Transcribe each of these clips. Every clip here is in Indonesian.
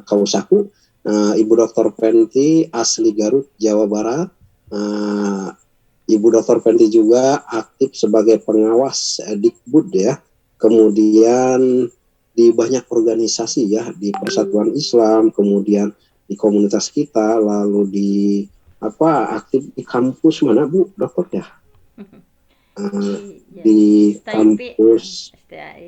Kausaku. Ibu Dr. Penti asli Garut, Jawa Barat. Ibu Dr. Penti juga aktif sebagai pengawas Dikbud ya. Kemudian di banyak organisasi ya, di Persatuan Islam, kemudian di komunitas kita, lalu di aktif di kampus mana Bu Dokter ya? Di kampus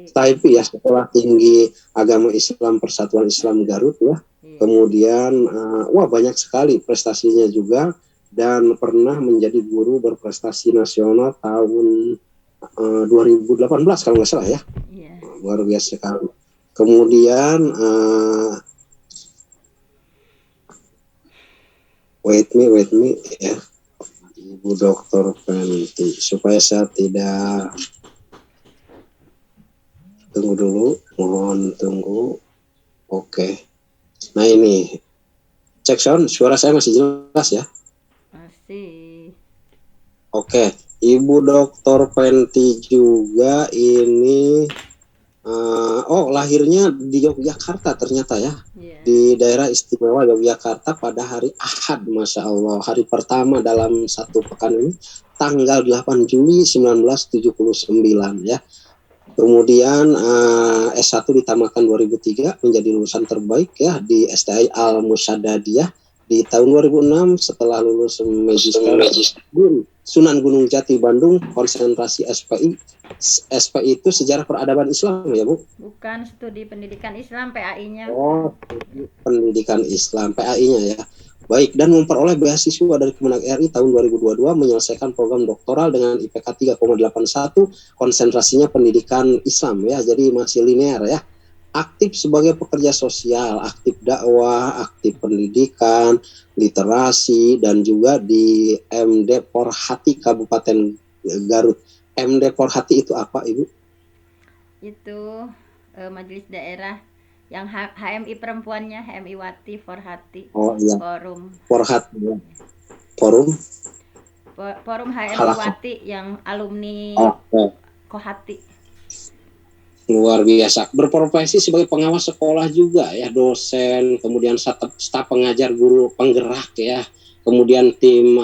STIP ya, Sekolah Tinggi Agama Islam Persatuan Islam Garut ya. Kemudian banyak sekali prestasinya juga, dan pernah menjadi guru berprestasi nasional tahun 2018 kalau nggak salah ya. Luar biasa sekali. Kemudian wait me ya, Ibu Dr. Penti, supaya saya tidak tunggu dulu, mohon tunggu. Oke. Nah ini cek sound, suara saya masih jelas ya? Masih. Oke, Ibu Dr. Penti juga ini lahirnya di Yogyakarta ternyata ya. Di daerah istimewa Yogyakarta pada hari Ahad, Masya Allah. Hari pertama dalam satu pekan ini, tanggal 8 Juli 1979 ya. Kemudian S1 ditamakan 2003, menjadi lulusan terbaik ya di STI Al-Musyadadiyah di tahun 2006. Setelah lulus Magister Sunan Gunung Jati Bandung, konsentrasi SPI. SPI itu Sejarah Peradaban Islam ya Bu? Bukan, studi pendidikan Islam, PAI-nya. Oh, pendidikan Islam, PAI-nya ya. Baik, dan memperoleh beasiswa dari Kemenag RI tahun 2022, menyelesaikan program doktoral dengan IPK 3,81, konsentrasinya pendidikan Islam ya, jadi masih linear ya. Aktif sebagai pekerja sosial, aktif dakwah, aktif pendidikan, literasi, dan juga di MD Porhati Kabupaten Garut. MD Porhati itu apa Ibu? Itu majelis daerah yang HMI perempuannya, HMI Wati Porhati. Oh iya. Forum Porhati ya. Forum HMI Wati yang alumni Kohati. Luar biasa. Berprofesi sebagai pengawas sekolah juga ya, dosen, kemudian staf pengajar, guru penggerak ya, kemudian tim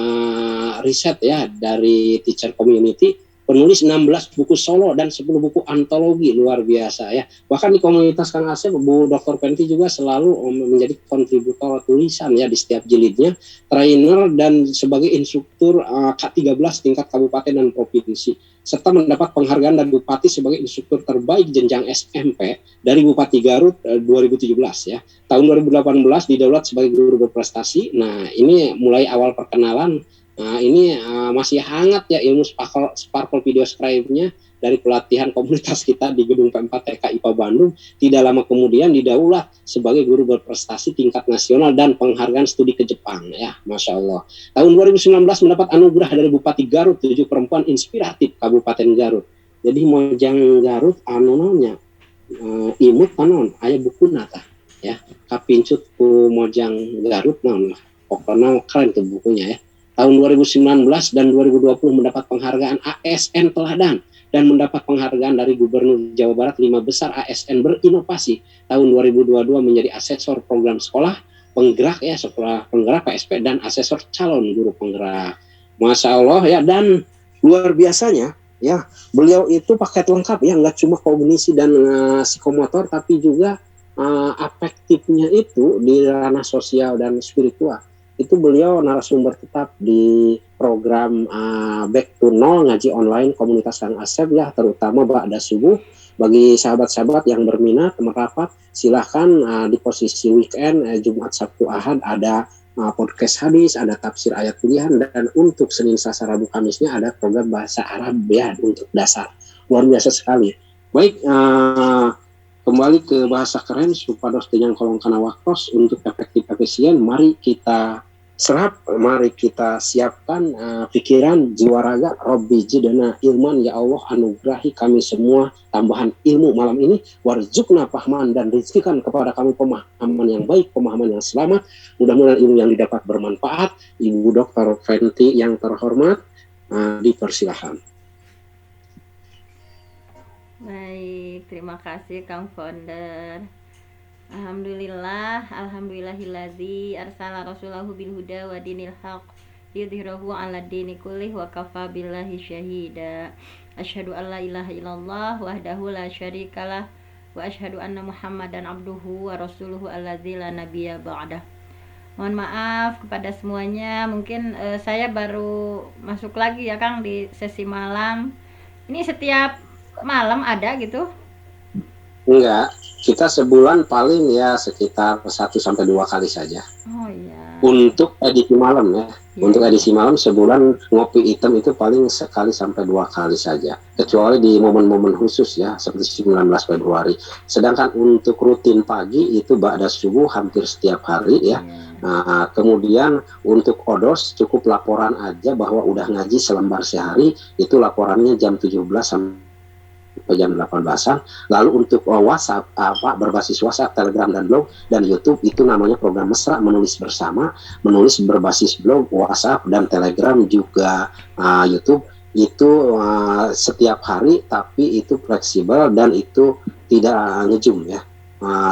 riset ya dari teacher community, penulis 16 buku solo dan 10 buku antologi, luar biasa ya. Bahkan di komunitas Kang Asep, Bu Dr. Penti juga selalu menjadi kontributor tulisan ya di setiap jilidnya, trainer dan sebagai instruktur K13 tingkat kabupaten dan provinsi, serta mendapat penghargaan dari Bupati sebagai instruktur terbaik jenjang SMP dari Bupati Garut 2017 ya. Tahun 2018 didaulat sebagai guru berprestasi. Nah, ini mulai awal perkenalan. Nah, ini masih hangat ya ilmu Sparkle Video Scribe-nya dari pelatihan komunitas kita di Gedung P4 TK IPA Bandung. Tidak lama kemudian didaulat sebagai guru berprestasi tingkat nasional dan penghargaan studi ke Jepang ya, Masya Allah. Tahun 2019 mendapat anugerah dari Bupati Garut 7 perempuan inspiratif Kabupaten Garut. Jadi mojang Garut anonnya imut tanon aya buku nata ya, kapincut ku mojang Garut naon lah. Pokoknya keren tuh bukunya ya. Tahun 2019 dan 2020 mendapat penghargaan ASN Teladan dan mendapat penghargaan dari Gubernur Jawa Barat 5 besar ASN berinovasi. Tahun 2022 menjadi asesor program sekolah penggerak ya, sekolah penggerak PSP dan asesor calon guru penggerak. Masya Allah ya, dan luar biasanya ya, beliau itu paket lengkap ya, nggak cuma kognisi dan psikomotor, tapi juga afektifnya itu di ranah sosial dan spiritual. Itu beliau narasumber tetap di program Back to Nol ngaji online komunitas Kang Asep ya, terutama ba'da subuh. Bagi sahabat-sahabat yang berminat merapat, silahkan di posisi weekend Jumat, Sabtu, Ahad ada podcast hadis, ada tafsir ayat pilihan, dan untuk Senin, Selasa, Rabu, Kamisnya ada program bahasa Arab ya untuk dasar. Luar biasa sekali. Baik, kembali ke bahasa keren supados dengan kolong kana waktos untuk efektif efisien. Mari kita serap, mari kita siapkan pikiran, jiwa raga. Robbi jidana ilman, ya Allah anugerahi kami semua tambahan ilmu malam ini. Warzuqna fahman, dan rizkikan kepada kami pemahaman yang baik, pemahaman yang selamat. Mudah-mudahan ilmu yang didapat bermanfaat. Ibu Dr. Penti yang terhormat, dipersilahkan. Baik, terima kasih Kang Founder. Alhamdulillah bismillah, alhamdulillahillazi arsala rasulahu bil huda wa dinil haq yudhhirahu 'ala dini kullih wa kafa billahi syahida. Asyhadu an la ilaha illallah wahdahu la syarikalah wa asyhadu anna Muhammadan abduhu wa rasuluhu allazi la nabiyya ba'dah. Mohon maaf kepada semuanya, mungkin saya baru masuk lagi ya Kang di sesi malam. Ini setiap malam ada gitu? Enggak, kita sebulan paling ya sekitar 1 sampai 2 kali saja. Oh iya. Untuk edisi malam ya. Iya. Untuk edisi malam sebulan ngopi hitam itu paling 1 sampai 2 kali saja. Kecuali di momen-momen khusus ya, seperti 19 Februari. Sedangkan untuk rutin pagi itu ba'da subuh hampir setiap hari ya. Nah, kemudian untuk odos cukup laporan aja bahwa udah ngaji selembar sehari, itu laporannya jam 17 sampai jam 18-an. Lalu untuk WhatsApp berbasis WhatsApp, Telegram dan blog dan YouTube itu namanya program mesra, menulis bersama, menulis berbasis blog, WhatsApp dan Telegram juga YouTube itu setiap hari, tapi itu fleksibel dan itu tidak ngejum ya,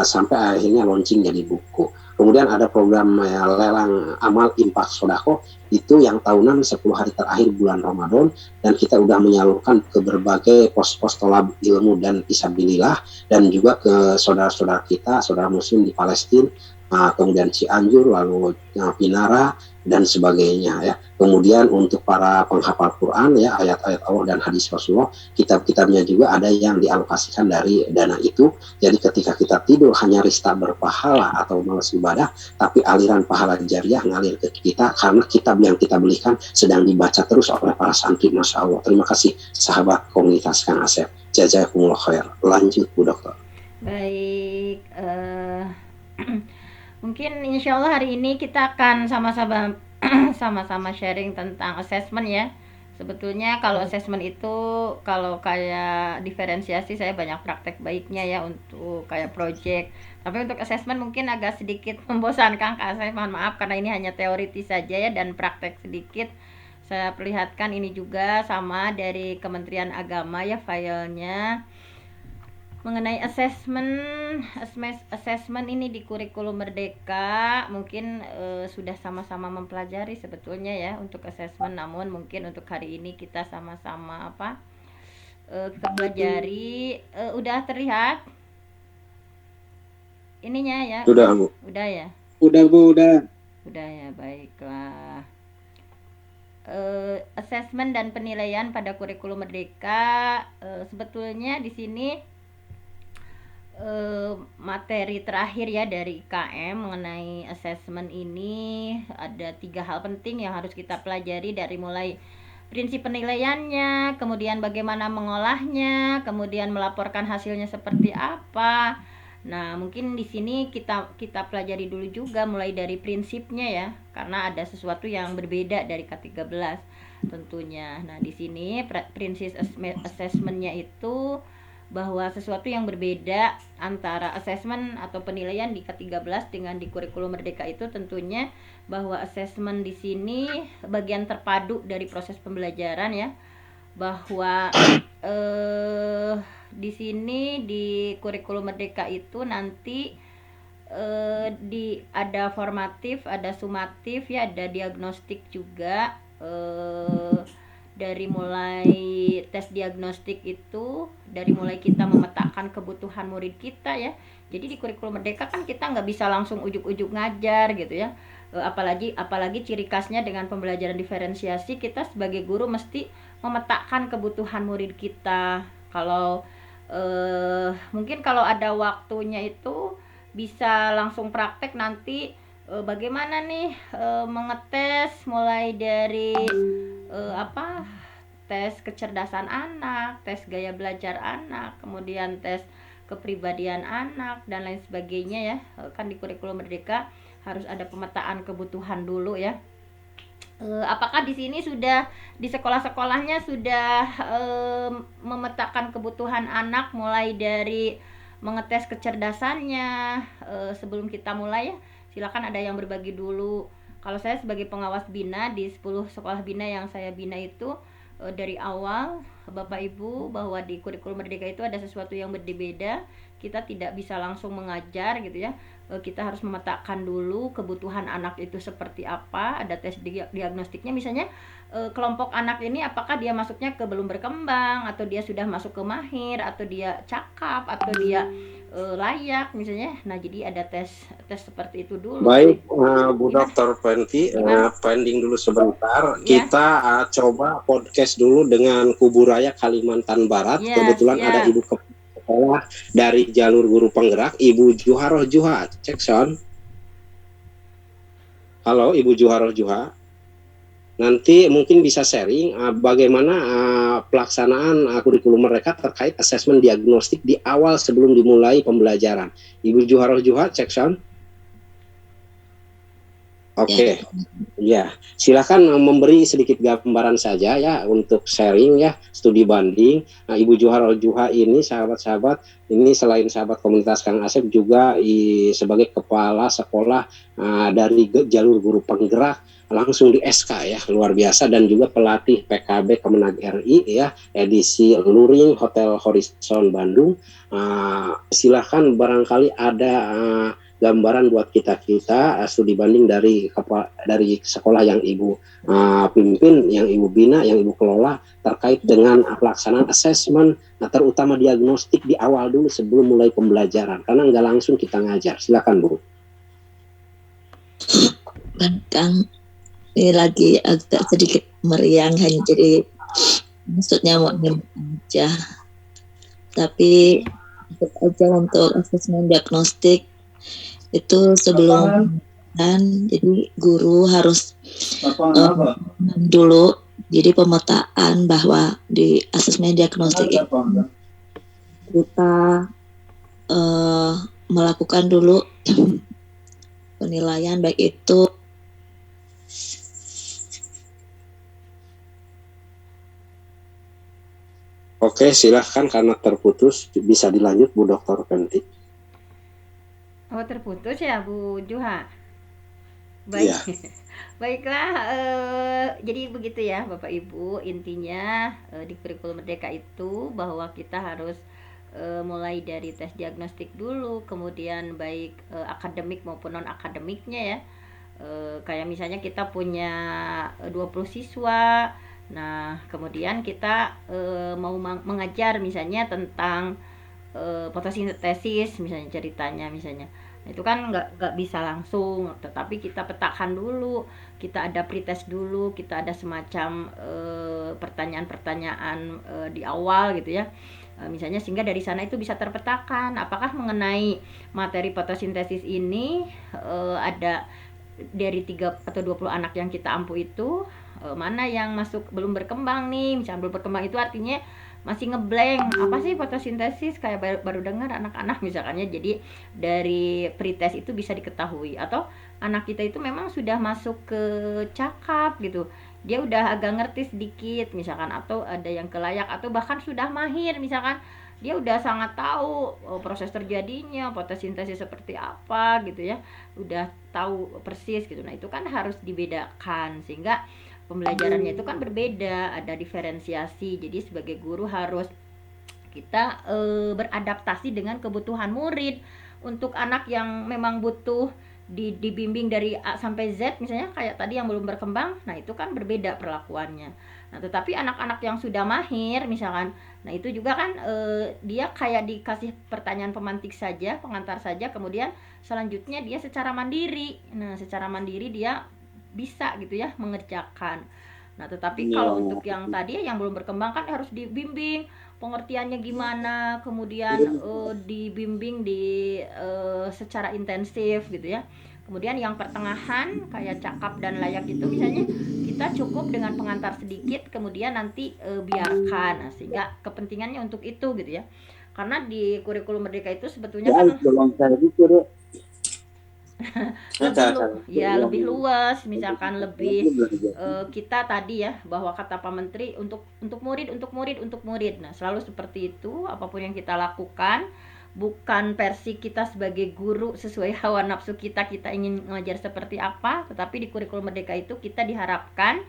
sampai akhirnya launching jadi buku. Kemudian ada program lelang amal infak sodako, itu yang tahunan 10 hari terakhir bulan Ramadan, dan kita udah menyalurkan ke berbagai pos-pos tolab ilmu dan fisabilillah, dan juga ke saudara-saudara kita, saudara muslim di Palestina, kemudian Cianjur, lalu Pinara dan sebagainya ya. Kemudian untuk para penghafal Quran ya, ayat-ayat Allah dan hadis Rasulullah, kitab-kitabnya juga ada yang dialokasikan dari dana itu. Jadi ketika kita tidur hanya rista berpahala atau malas ibadah, tapi aliran pahala jariah ngalir ke kita karena kitab yang kita belikan sedang dibaca terus oleh para santri. Masya Allah. Terima kasih sahabat komunitas Kang Asep. Jazakumullah khair. Lanjut Bu Dokter. Baik, mungkin insya Allah hari ini kita akan sama-sama sharing tentang assessment ya. Sebetulnya kalau assessment itu, kalau kayak diferensiasi saya banyak praktek baiknya ya untuk kayak project. Tapi untuk assessment mungkin agak sedikit membosankan Kak. Saya mohon maaf karena ini hanya teoritis saja ya dan praktek sedikit. Saya perlihatkan ini juga sama dari Kementerian Agama ya filenya. Mengenai assessment ini di kurikulum Merdeka mungkin sudah sama-sama mempelajari sebetulnya ya untuk assessment, namun mungkin untuk hari ini kita sama-sama kita pelajari. Udah terlihat ininya ya? Sudah Bu. Udah ya? Udah Bu, udah. Udah ya, baiklah. Assessment dan penilaian pada kurikulum Merdeka, sebetulnya di sini materi terakhir ya dari IKM mengenai assessment ini ada 3 hal penting yang harus kita pelajari, dari mulai prinsip penilaiannya, kemudian bagaimana mengolahnya, kemudian melaporkan hasilnya seperti apa. Nah, mungkin di sini kita pelajari dulu juga mulai dari prinsipnya ya, karena ada sesuatu yang berbeda dari K13 tentunya. Nah, di sini prinsip assessmentnya itu bahwa sesuatu yang berbeda antara assessment atau penilaian di K13 dengan di kurikulum Merdeka itu tentunya bahwa assessment di sini bagian terpadu dari proses pembelajaran ya, bahwa di sini di kurikulum Merdeka itu nanti ada formatif, ada sumatif ya, ada diagnostik juga. Dari mulai tes diagnostik itu, dari mulai kita memetakan kebutuhan murid kita ya. Jadi di kurikulum Merdeka kan kita nggak bisa langsung ujuk-ujuk ngajar gitu ya. Apalagi ciri khasnya dengan pembelajaran diferensiasi, kita sebagai guru mesti memetakan kebutuhan murid kita. Kalau mungkin kalau ada waktunya itu bisa langsung praktek nanti, bagaimana nih mengetes mulai dari tes kecerdasan anak, tes gaya belajar anak, kemudian tes kepribadian anak dan lain sebagainya ya. Kan di kurikulum Merdeka harus ada pemetaan kebutuhan dulu ya. Apakah di sini sudah di sekolah-sekolahnya sudah memetakan kebutuhan anak mulai dari mengetes kecerdasannya? Sebelum kita mulai ya, silakan ada yang berbagi dulu. Kalau saya sebagai pengawas bina di 10 sekolah bina yang saya bina itu, dari awal Bapak Ibu bahwa di kurikulum Merdeka itu ada sesuatu yang berbeda. kita tidak bisa langsung mengajar gitu ya. Kita harus memetakan dulu kebutuhan anak itu seperti apa, ada tes diagnostiknya, misalnya kelompok anak ini apakah dia masuknya ke belum berkembang, atau dia sudah masuk ke mahir, atau dia cakap, atau dia layak misalnya. Nah jadi ada tes seperti itu dulu. Baik, Bu Dr. Penti, pending dulu sebentar. Ya. Kita coba podcast dulu dengan Kuburaya Kalimantan Barat. Kebetulan ada Ibu Kepala dari Jalur Guru Penggerak, Ibu Juharoh Juha. Cek sound. Halo Ibu Juharoh Juha. Nanti mungkin bisa sharing bagaimana pelaksanaan kurikulum mereka terkait asesmen diagnostik di awal sebelum dimulai pembelajaran. Ibu Juharoh Juha, cek sound. Oke. Ya, silakan memberi sedikit gambaran saja ya untuk sharing ya, studi banding. Nah, Ibu Juharoh Juha ini sahabat-sahabat, ini selain sahabat komunitas Kang Asep juga sebagai kepala sekolah dari Jalur Guru Penggerak langsung di SK ya, luar biasa, dan juga pelatih PKB Kemenag RI ya, edisi Luring Hotel Horizon Bandung. Silakan barangkali ada gambaran buat kita studi banding dari sekolah yang Ibu pimpin, yang Ibu bina, yang Ibu kelola terkait dengan pelaksanaan asesmen, terutama diagnostik di awal dulu sebelum mulai pembelajaran, karena nggak langsung kita ngajar. Silakan Bu. Kang, ini lagi agak sedikit meriang, hanya jadi maksudnya mau aja, tapi tetap aja untuk asesmen diagnostik itu sebelum dan jadi guru harus dulu, jadi pemetaan bahwa di asesmen diagnostik itu kita melakukan dulu penilaian, baik itu Oke, silahkan, karena terputus bisa dilanjut Bu Dr. Penti. Oh, terputus ya Bu Juha. Baik. Ya. Baiklah, jadi begitu ya Bapak Ibu, intinya di kurikulum Merdeka itu bahwa kita harus mulai dari tes diagnostik dulu, kemudian baik akademik maupun non akademiknya ya. Kayak misalnya kita punya 20 siswa, nah kemudian kita mau mengajar misalnya tentang fotosintesis misalnya ceritanya misalnya. Nah, itu kan nggak bisa langsung, tetapi kita petakan dulu, kita ada pretest dulu, kita ada semacam pertanyaan-pertanyaan di awal gitu ya. Misalnya sehingga dari sana itu bisa terpetakan apakah mengenai materi fotosintesis ini ada dari 3 atau 20 anak yang kita ampu itu mana yang masuk belum berkembang nih. Misalnya belum berkembang itu artinya masih ngeblank, apa sih fotosintesis, kayak baru dengar anak-anak misalkannya. Jadi dari pretest itu bisa diketahui, atau anak kita itu memang sudah masuk ke cakap gitu, dia udah agak ngerti sedikit misalkan, atau ada yang kelayak, atau bahkan sudah mahir misalkan, dia udah sangat tahu proses terjadinya fotosintesis seperti apa gitu ya, udah tahu persis gitu. Nah itu kan harus dibedakan sehingga pembelajarannya itu kan berbeda, ada diferensiasi. Jadi sebagai guru harus kita beradaptasi dengan kebutuhan murid. Untuk anak yang memang butuh dibimbing dari A sampai Z misalnya, kayak tadi yang belum berkembang, nah itu kan berbeda perlakuannya. Nah tetapi anak-anak yang sudah mahir misalkan, nah itu juga kan dia kayak dikasih pertanyaan pemantik saja, pengantar saja, kemudian selanjutnya dia secara mandiri. Nah secara mandiri dia bisa gitu ya mengerjakan. Nah tetapi kalau untuk yang tadi yang belum berkembang kan harus dibimbing pengertiannya gimana, kemudian dibimbing di secara intensif gitu ya. Kemudian yang pertengahan kayak cakap dan layak itu misalnya kita cukup dengan pengantar sedikit, kemudian nanti biarkan. Nah, sehingga kepentingannya untuk itu gitu ya. Karena di kurikulum Merdeka itu sebetulnya kan lebih luas, misalkan lebih kita tadi ya bahwa kata Pak Menteri untuk murid. Nah selalu seperti itu, apapun yang kita lakukan bukan versi kita sebagai guru sesuai hawa nafsu kita ingin mengajar seperti apa, tetapi di kurikulum Merdeka itu kita diharapkan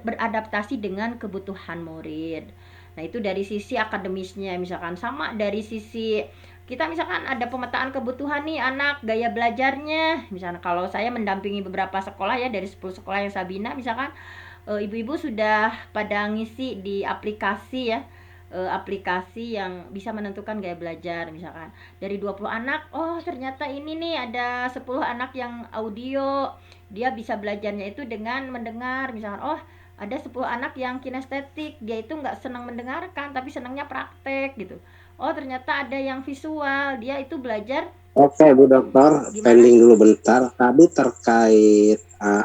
beradaptasi dengan kebutuhan murid. Nah, itu dari sisi akademisnya. Misalkan sama dari sisi kita, misalkan ada pemetaan kebutuhan nih anak gaya belajarnya. Misalkan kalau saya mendampingi beberapa sekolah ya, dari 10 sekolah yang saya bina, misalkan ibu-ibu sudah pada ngisi di aplikasi ya, aplikasi yang bisa menentukan gaya belajar. Misalkan dari 20 anak, oh ternyata ini nih ada 10 anak yang audio, dia bisa belajarnya itu dengan mendengar. Misalkan oh ada 10 anak yang kinestetik, dia itu nggak senang mendengarkan tapi senangnya praktek gitu. Oh ternyata ada yang visual, dia itu belajar. Oke Bu Dokter, Gimana? pending dulu bentar. Tadi terkait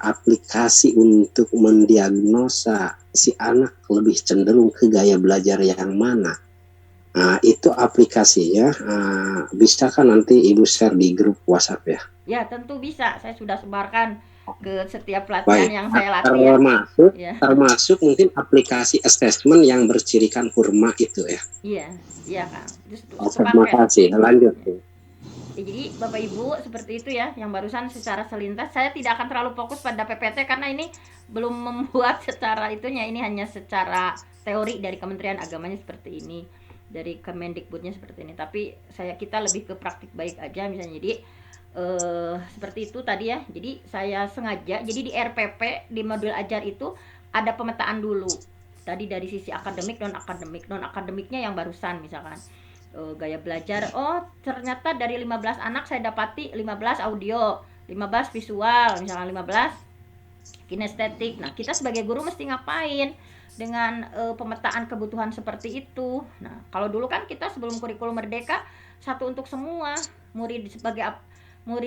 aplikasi untuk mendiagnosa si anak lebih cenderung ke gaya belajar yang mana. Itu aplikasinya bisa kan nanti Ibu share di grup WhatsApp ya? Ya tentu bisa, saya sudah sebarkan ke setiap pelatihan Baik, yang saya latih ya. Ya. termasuk mungkin aplikasi assessment yang bercirikan kurma itu ya. Iya Kang. Oke, terima kasih. Lanjut. Ya, jadi Bapak Ibu seperti itu ya, yang barusan secara selintas. Saya tidak akan terlalu fokus pada PPT karena ini belum membuat secara itunya, ini hanya secara teori dari Kementerian Agamanya seperti ini, dari Kemendikbudnya seperti ini. Tapi kita lebih ke praktik baik aja misalnya. Jadi seperti itu tadi ya. Jadi saya sengaja, jadi di RPP di modul ajar itu ada pemetaan dulu. Tadi dari sisi akademik, non akademiknya yang barusan misalkan gaya belajar. Oh ternyata dari 15 anak saya dapati 15 audio, 15 visual, misalkan 15 kinestetik. Nah kita sebagai guru mesti ngapain dengan pemetaan kebutuhan seperti itu. Nah kalau dulu kan kita sebelum kurikulum merdeka satu untuk semua, murid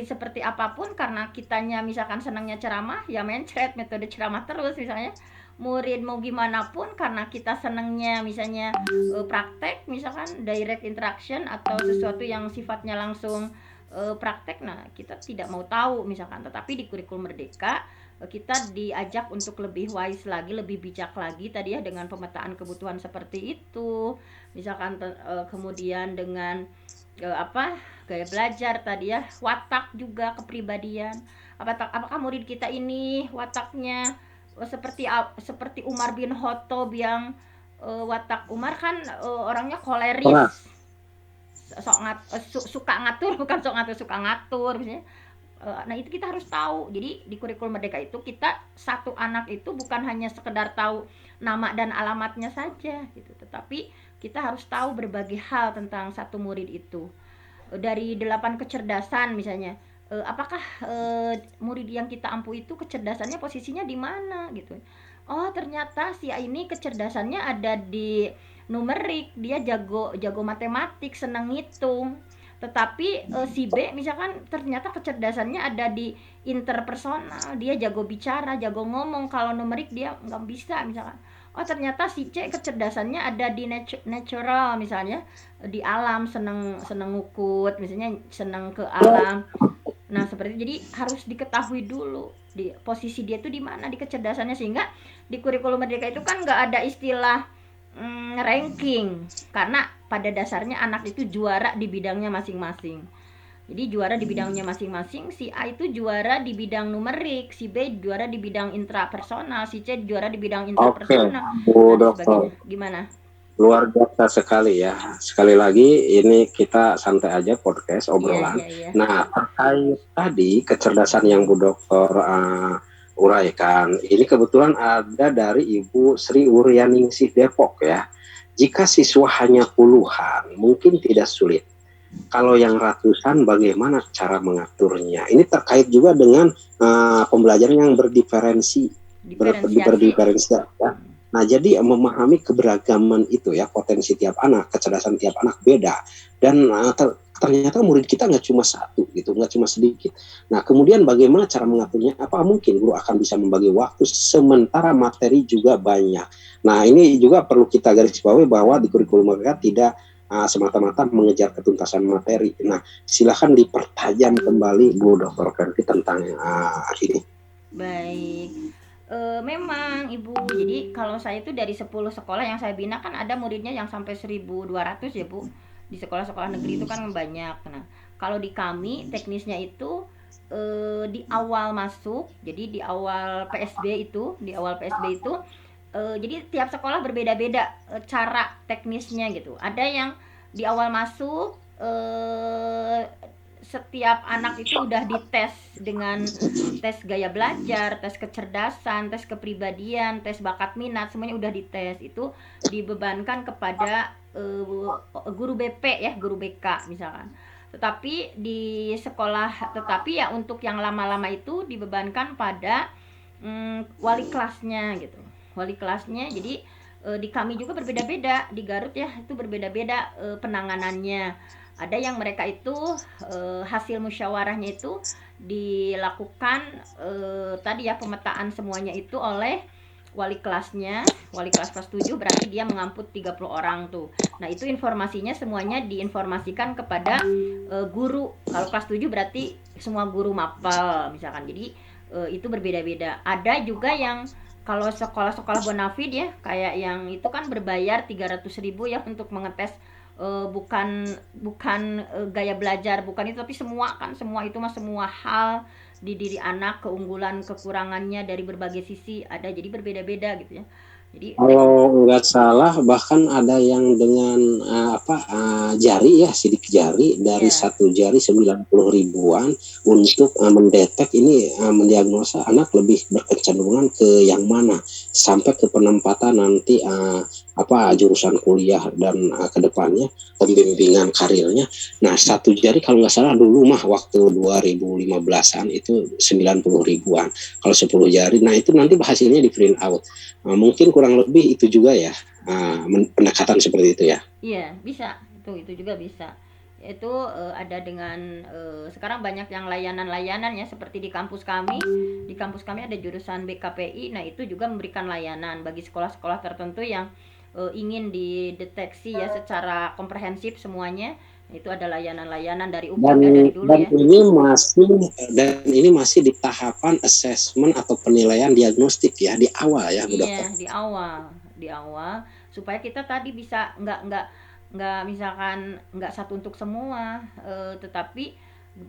seperti apapun, karena kitanya misalkan senangnya ceramah ya mencret metode ceramah terus misalnya. Murid mau gimana pun karena kita senangnya misalnya praktek, misalkan direct interaction atau sesuatu yang sifatnya langsung praktek, nah kita tidak mau tahu misalkan. Tetapi di kurikulum merdeka kita diajak untuk lebih wise lagi, lebih bijak lagi tadi ya, dengan pemetaan kebutuhan seperti itu misalkan. Kemudian dengan gaya belajar tadi ya, watak juga, kepribadian. Apakah murid kita ini wataknya seperti Umar bin Khattab yang watak Umar kan orangnya koleris, suka ngatur, bukan sok ngatur, suka ngatur misalnya. Nah itu kita harus tahu. Jadi di kurikulum merdeka itu kita satu anak itu bukan hanya sekedar tahu nama dan alamatnya saja gitu, tetapi kita harus tahu berbagai hal tentang satu murid itu. Dari 8 kecerdasan misalnya, apakah murid yang kita ampu itu kecerdasannya posisinya di mana gitu. Oh ternyata si A ini kecerdasannya ada di numerik, dia jago matematik, senang ngitung. Tetapi si B misalkan ternyata kecerdasannya ada di interpersonal, dia jago bicara, jago ngomong. Kalau numerik dia nggak bisa misalkan. Oh ternyata si C kecerdasannya ada di natural, misalnya di alam, seneng ngukut misalnya, seneng ke alam. Nah seperti itu. Jadi harus diketahui dulu di posisi dia tuh di mana di kecerdasannya, sehingga di kurikulum merdeka itu kan nggak ada istilah ranking, karena pada dasarnya anak itu juara di bidangnya masing-masing. Jadi juara di bidangnya masing-masing. Si A itu juara di bidang numerik, si B juara di bidang intrapersonal, si C juara di bidang interpersonal. Bu Dokter, gimana? Luar biasa sekali ya. Sekali lagi ini kita santai aja podcast obrolan. Iya. Nah terkait tadi kecerdasan yang Bu Dokter uraikan, ini kebetulan ada dari Ibu Sri Wuryaningsih Depok ya. Jika siswa hanya puluhan mungkin tidak sulit. Kalau yang ratusan bagaimana cara mengaturnya? Ini terkait juga dengan pembelajaran yang berdiferensiasi ya. Nah, jadi memahami keberagaman itu ya, potensi tiap anak, kecerdasan tiap anak beda. Dan ternyata murid kita nggak cuma satu gitu, nggak cuma sedikit. Nah, kemudian bagaimana cara mengaturnya? Apa mungkin guru akan bisa membagi waktu sementara materi juga banyak? Nah, ini juga perlu kita garis bawahi bahwa di kurikulum mereka tidak semata-mata mengejar ketuntasan materi. Nah, silakan dipertajam kembali Bu Dr. Ferdi tentang ini. Baik. Memang Ibu, jadi kalau saya itu dari 10 sekolah yang saya bina kan ada muridnya yang sampai 1.200 ya Bu. Di sekolah-sekolah negeri itu kan banyak. Nah, kalau di kami teknisnya itu di awal masuk, jadi di awal PSB itu jadi tiap sekolah berbeda-beda cara teknisnya gitu. Ada yang di awal masuk setiap anak itu udah dites dengan tes gaya belajar, tes kecerdasan, tes kepribadian, tes bakat minat, semuanya udah dites. Itu dibebankan kepada guru BP ya, guru BK misalkan. Tetapi di sekolah, tetapi ya untuk yang lama-lama itu dibebankan pada wali kelasnya gitu. Wali kelasnya, jadi di kami juga berbeda-beda, di Garut ya itu berbeda-beda penanganannya. Ada yang mereka itu hasil musyawarahnya itu dilakukan tadi ya pemetaan semuanya itu oleh wali kelasnya. Wali kelas 7 berarti dia mengamput 30 orang tuh. Nah, itu informasinya semuanya diinformasikan kepada guru. Kalau kelas 7 berarti semua guru mapel misalkan. Jadi itu berbeda-beda. Ada juga yang kalau sekolah-sekolah bonafid ya, kayak yang itu kan berbayar 300.000 ya untuk mengetes bukan gaya belajar, bukan itu, tapi semua kan, semua itu mah semua hal di diri anak, keunggulan kekurangannya dari berbagai sisi ada, jadi berbeda-beda gitu ya. Jadi Kalau nggak salah bahkan ada yang dengan jari ya, sidik jari dari ya, satu jari 90 ribuan untuk mendetek ini, mendiagnosa anak lebih berkecenderungan ke yang mana sampai ke penempatan nanti jurusan kuliah dan ke depannya pembimbingan karirnya. Nah, satu jari kalau nggak salah dulu mah waktu 2015-an itu 90 ribuan. Kalau 10 jari, nah itu nanti hasilnya di print out. Mungkin kurang lebih itu juga ya, pendekatan seperti itu ya. iya bisa, itu juga bisa. Itu ada dengan sekarang banyak yang layanan-layanan ya, seperti di kampus kami. Di kampus kami ada jurusan BKPI, nah itu juga memberikan layanan bagi sekolah-sekolah tertentu yang ingin dideteksi ya secara komprehensif semuanya. Itu ada layanan-layanan dari Dan, UPK dari dulu dan ya. ini masih di tahapan assessment atau penilaian diagnostik ya, di awal ya, Bu Dokter. Iya, di awal supaya kita tadi bisa nggak misalkan nggak satu untuk semua, tetapi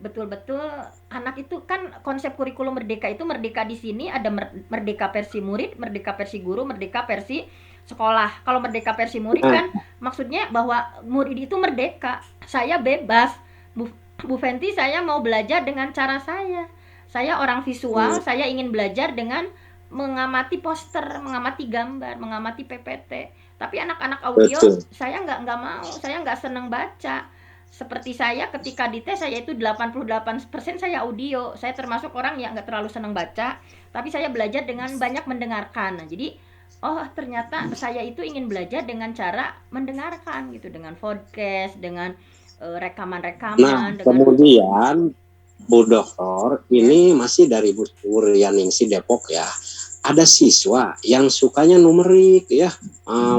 betul-betul anak itu kan konsep kurikulum merdeka itu, merdeka di sini ada merdeka versi murid, merdeka versi guru, merdeka versi sekolah. Kalau merdeka versi murid kan maksudnya bahwa murid itu merdeka, saya bebas. Bu Fenty, saya mau belajar dengan cara saya. Saya orang visual, saya ingin belajar dengan mengamati poster, mengamati gambar, mengamati PPT. Tapi anak-anak audio, Betul. saya nggak mau, saya nggak seneng baca. Seperti saya ketika dites, saya itu 88% saya audio. Saya termasuk orang yang nggak terlalu seneng baca, tapi saya belajar dengan banyak mendengarkan. Nah, jadi ternyata saya itu ingin belajar dengan cara mendengarkan gitu, dengan podcast, dengan rekaman-rekaman. Nah, dengan kemudian Bu Dokter, ini masih dari Bu Wuryaningsih Depok ya. Ada siswa yang sukanya numerik ya,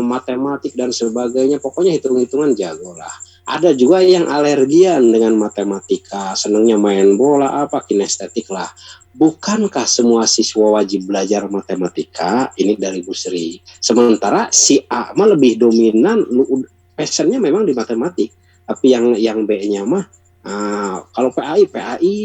matematik dan sebagainya, pokoknya hitung-hitungan jago lah. Ada juga yang alergian dengan matematika, senangnya main bola, kinestetik lah. Bukankah semua siswa wajib belajar matematika? Ini dari Bu Sri. Sementara si A mah lebih dominan, passionnya memang di matematik, tapi yang B-nya mah kalau PAI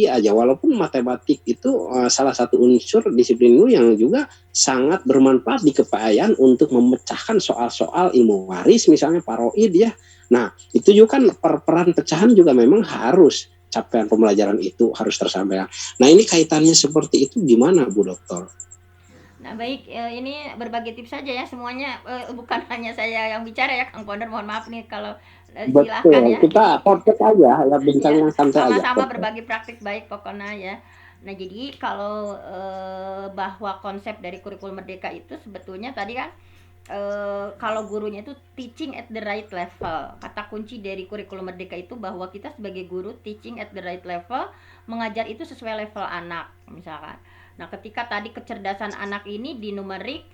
aja, walaupun matematik itu salah satu unsur disiplin ilmu yang juga sangat bermanfaat di kepayaan untuk memecahkan soal-soal ilmu waris, misalnya paroid ya. Nah, itu juga kan peran pecahan juga memang harus, capaian pembelajaran itu harus tersampaikan. Nah, ini kaitannya seperti itu gimana, Bu Dokter? Nah, baik, ini berbagi tips saja ya semuanya, bukan hanya saya yang bicara ya, Kang Ponder, mohon maaf nih kalau silakan ya. Kita podcast aja ya, bincang yang santai aja. Sama-sama berbagi praktik baik pokoknya ya. Nah, jadi kalau bahwa konsep dari kurikulum merdeka itu sebetulnya tadi kan kalau gurunya itu teaching at the right level. Kata kunci dari kurikulum merdeka itu bahwa kita sebagai guru teaching at the right level, mengajar itu sesuai level anak misalkan. Nah, ketika tadi kecerdasan anak ini di numerik,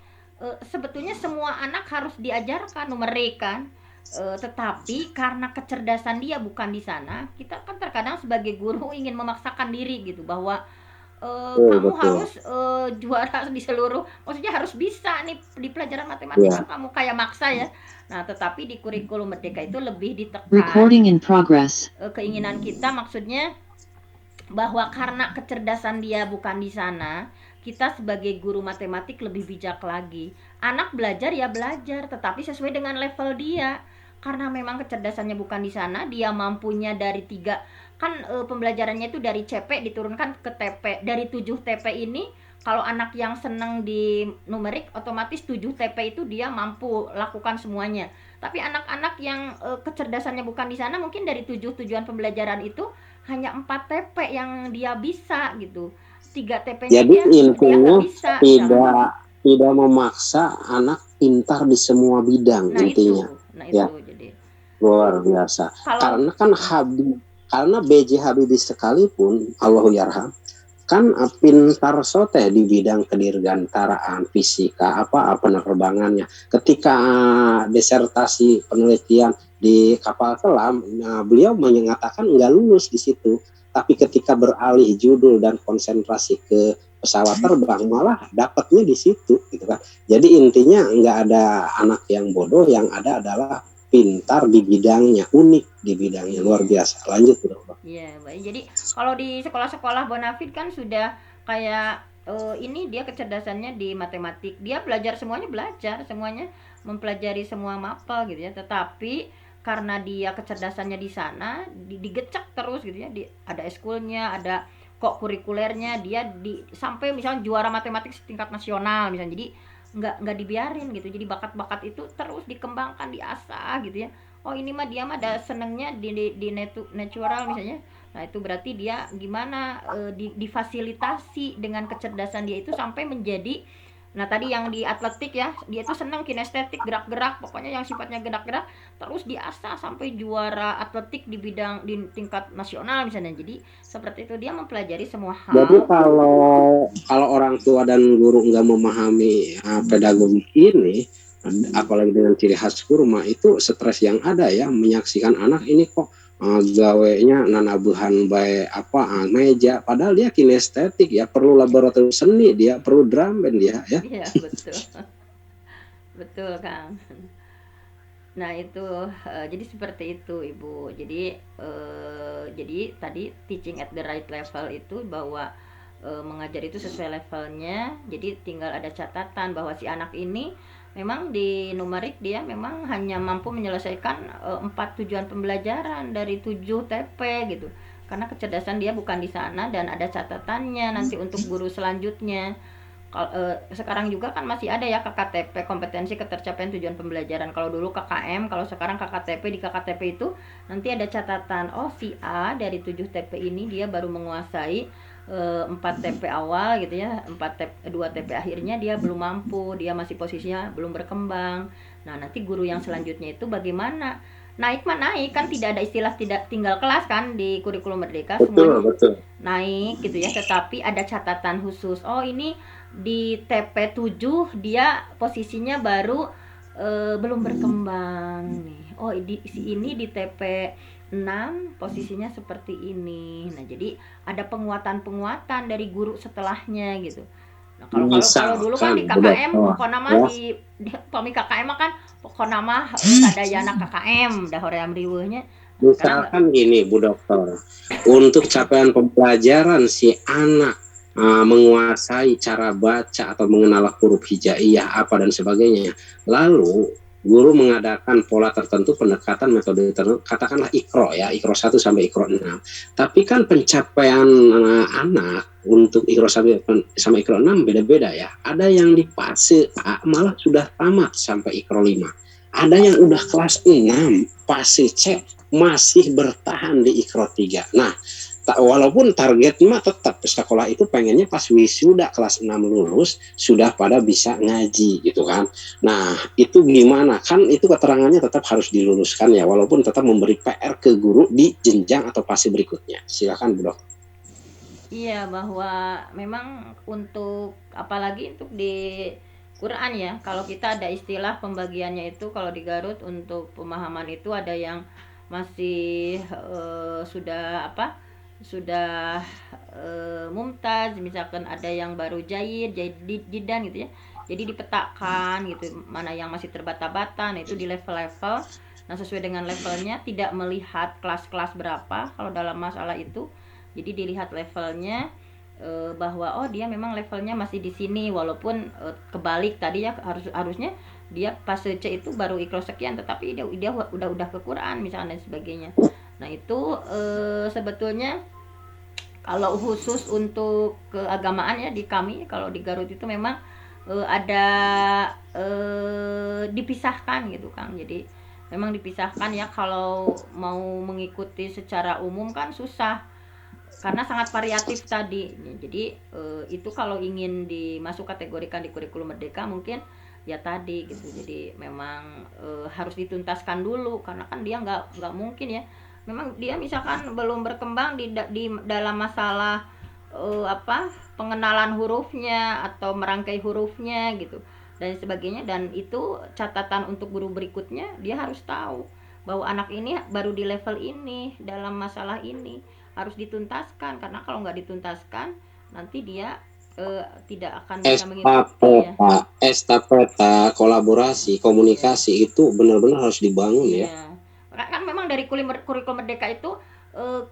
sebetulnya semua anak harus diajarkan numerik kan. Tetapi karena kecerdasan dia bukan di sana, kita kan terkadang sebagai guru ingin memaksakan diri gitu, bahwa kamu betul. harus juara di seluruh, maksudnya harus bisa nih di pelajaran matematika, kamu kayak maksa ya. Nah, tetapi di kurikulum merdeka itu lebih ditekan Recording in progress. keinginan kita, maksudnya bahwa karena kecerdasan dia bukan di sana, kita sebagai guru matematik lebih bijak lagi. Anak belajar ya belajar, tetapi sesuai dengan level dia. Karena memang kecerdasannya bukan di sana, dia mampunya dari 3 kan pembelajarannya itu dari CP diturunkan ke TP. Dari 7 TP ini kalau anak yang senang di numerik otomatis 7 TP itu dia mampu lakukan semuanya. Tapi anak-anak yang kecerdasannya bukan di sana mungkin dari 7 tujuan pembelajaran itu hanya 4 TP yang dia bisa gitu. 3 TP-nya Jadi dia intinya nggak bisa misalkan. tidak memaksa anak pintar di semua bidang Nah itu, intinya. Ya, jadi luar biasa. kalau Karena kan karena B.J. Habibie sekalipun Allahu yarham kan pintar teh di bidang kedirgantaraan, fisika, penerbangannya. Ketika disertasi penelitian di kapal selam, beliau mengatakan nggak lulus di situ. Tapi ketika beralih judul dan konsentrasi ke pesawat terbang, malah dapatnya di situ, gitu kan. Jadi intinya nggak ada anak yang bodoh, yang ada adalah pintar di bidangnya, unik di bidangnya, luar biasa. Lanjut, Bro. Iya, baik. Jadi kalau di sekolah-sekolah bonafid kan sudah kayak ini dia kecerdasannya di matematik. Dia belajar semuanya mempelajari semua mapel gitu ya. Tetapi karena dia kecerdasannya di sana, digecek terus gitu ya. Ada eskulnya, ada kok kurikulernya, dia sampai misalnya juara matematik setingkat nasional misalnya. Jadi nggak dibiarin gitu. Jadi bakat-bakat itu terus dikembangkan, diasah gitu ya. Oh ini mah dia mah ada senengnya di natural misalnya. Nah itu berarti dia gimana difasilitasi dengan kecerdasan dia itu sampai menjadi. Nah tadi yang di atletik ya, dia itu seneng kinestetik, gerak-gerak, pokoknya yang sifatnya gerak-gerak terus diasah sampai juara atletik di bidang di tingkat nasional misalnya. Jadi seperti itu, dia mempelajari semua hal. Jadi kalau orang tua dan guru nggak memahami pedagogi ini, apalagi dengan ciri khas kurma, itu stres yang ada ya, menyaksikan anak ini kok gawenya nanabuhan baik meja, padahal dia kinestetik ya, perlu laboratorium seni, dia perlu drum band dia ya. Iya betul. Betul Kang. Nah itu jadi seperti itu Ibu. Jadi tadi teaching at the right level itu bahwa mengajar itu sesuai levelnya. Jadi tinggal ada catatan bahwa si anak ini memang di numerik dia memang hanya mampu menyelesaikan 4 tujuan pembelajaran dari 7 TP gitu. Karena kecerdasan dia bukan di sana dan ada catatannya nanti untuk guru selanjutnya. Sekarang juga kan masih ada ya KKTP, kompetensi ketercapaian tujuan pembelajaran. Kalau dulu KKM, kalau sekarang KKTP. Di KKTP itu nanti ada catatan, oh si A dari 7 TP ini dia baru menguasai 4 TP awal gitu ya, 2 TP akhirnya dia belum mampu, dia masih posisinya belum berkembang. Nah nanti guru yang selanjutnya itu bagaimana naik kan tidak ada istilah tidak tinggal kelas kan di kurikulum Merdeka, semuanya Betul. naik gitu ya, tetapi ada catatan khusus. Oh ini di TP 7 dia posisinya baru belum berkembang nih. Oh ini di TP 6 posisinya seperti ini. Nah jadi ada penguatan dari guru setelahnya gitu. Nah kalau dulu kan di KKM pokoknya mah di pami KKM kan pokoknya mah sadayana KKM dah hoream riweuhnya. Misalkan gini Bu Dokter, untuk capaian pembelajaran si anak menguasai cara baca atau mengenal huruf hijaiyah dan sebagainya, lalu guru mengadakan pola tertentu, pendekatan metode tertentu, katakanlah Iqra ya, Iqra 1 sampai Iqra 6. Tapi kan pencapaian anak untuk Iqra 1 sampai Iqra 6 beda-beda ya. Ada yang di fase A malah sudah tamat sampai Iqra 5. Ada yang udah kelas 6, fase C masih bertahan di Iqra 3. Nah, walaupun targetnya tetap sekolah itu pengennya pas wisuda kelas 6 lulus sudah pada bisa ngaji gitu kan. Nah itu gimana, kan itu keterangannya tetap harus diluluskan ya, walaupun tetap memberi PR ke guru di jenjang atau fase berikutnya. Silakan Bu Dok. Iya, bahwa memang untuk apalagi untuk di Quran ya, kalau kita ada istilah pembagiannya itu, kalau di Garut untuk pemahaman itu ada yang masih sudah mumtaz, misalkan ada yang baru jidan gitu ya. Jadi dipetakan gitu mana yang masih terbata-bata. Nah itu di level-level. Nah sesuai dengan levelnya, tidak melihat kelas-kelas berapa kalau dalam masalah itu. Jadi dilihat levelnya, bahwa oh dia memang levelnya masih di sini, walaupun kebalik tadi ya, harusnya dia fase C itu baru ikhlas sekian, tetapi dia udah ke Quran misalnya dan sebagainya. Nah itu sebetulnya kalau khusus untuk keagamaan ya, di kami kalau di Garut itu memang ada dipisahkan gitu Kang. Jadi memang dipisahkan ya, kalau mau mengikuti secara umum kan susah karena sangat variatif tadi. Jadi itu kalau ingin dimasuk kategorikan di kurikulum merdeka mungkin ya tadi gitu. Jadi memang harus dituntaskan dulu, karena kan dia nggak mungkin ya. Memang dia misalkan belum berkembang di dalam masalah pengenalan hurufnya atau merangkai hurufnya gitu dan sebagainya, dan itu catatan untuk guru berikutnya, dia harus tahu bahwa anak ini baru di level ini dalam masalah ini harus dituntaskan, karena kalau nggak dituntaskan nanti dia tidak akan bisa mengikuti ya. Estafeta, kolaborasi, komunikasi itu benar-benar harus dibangun ya. Kan memang dari kurikulum merdeka itu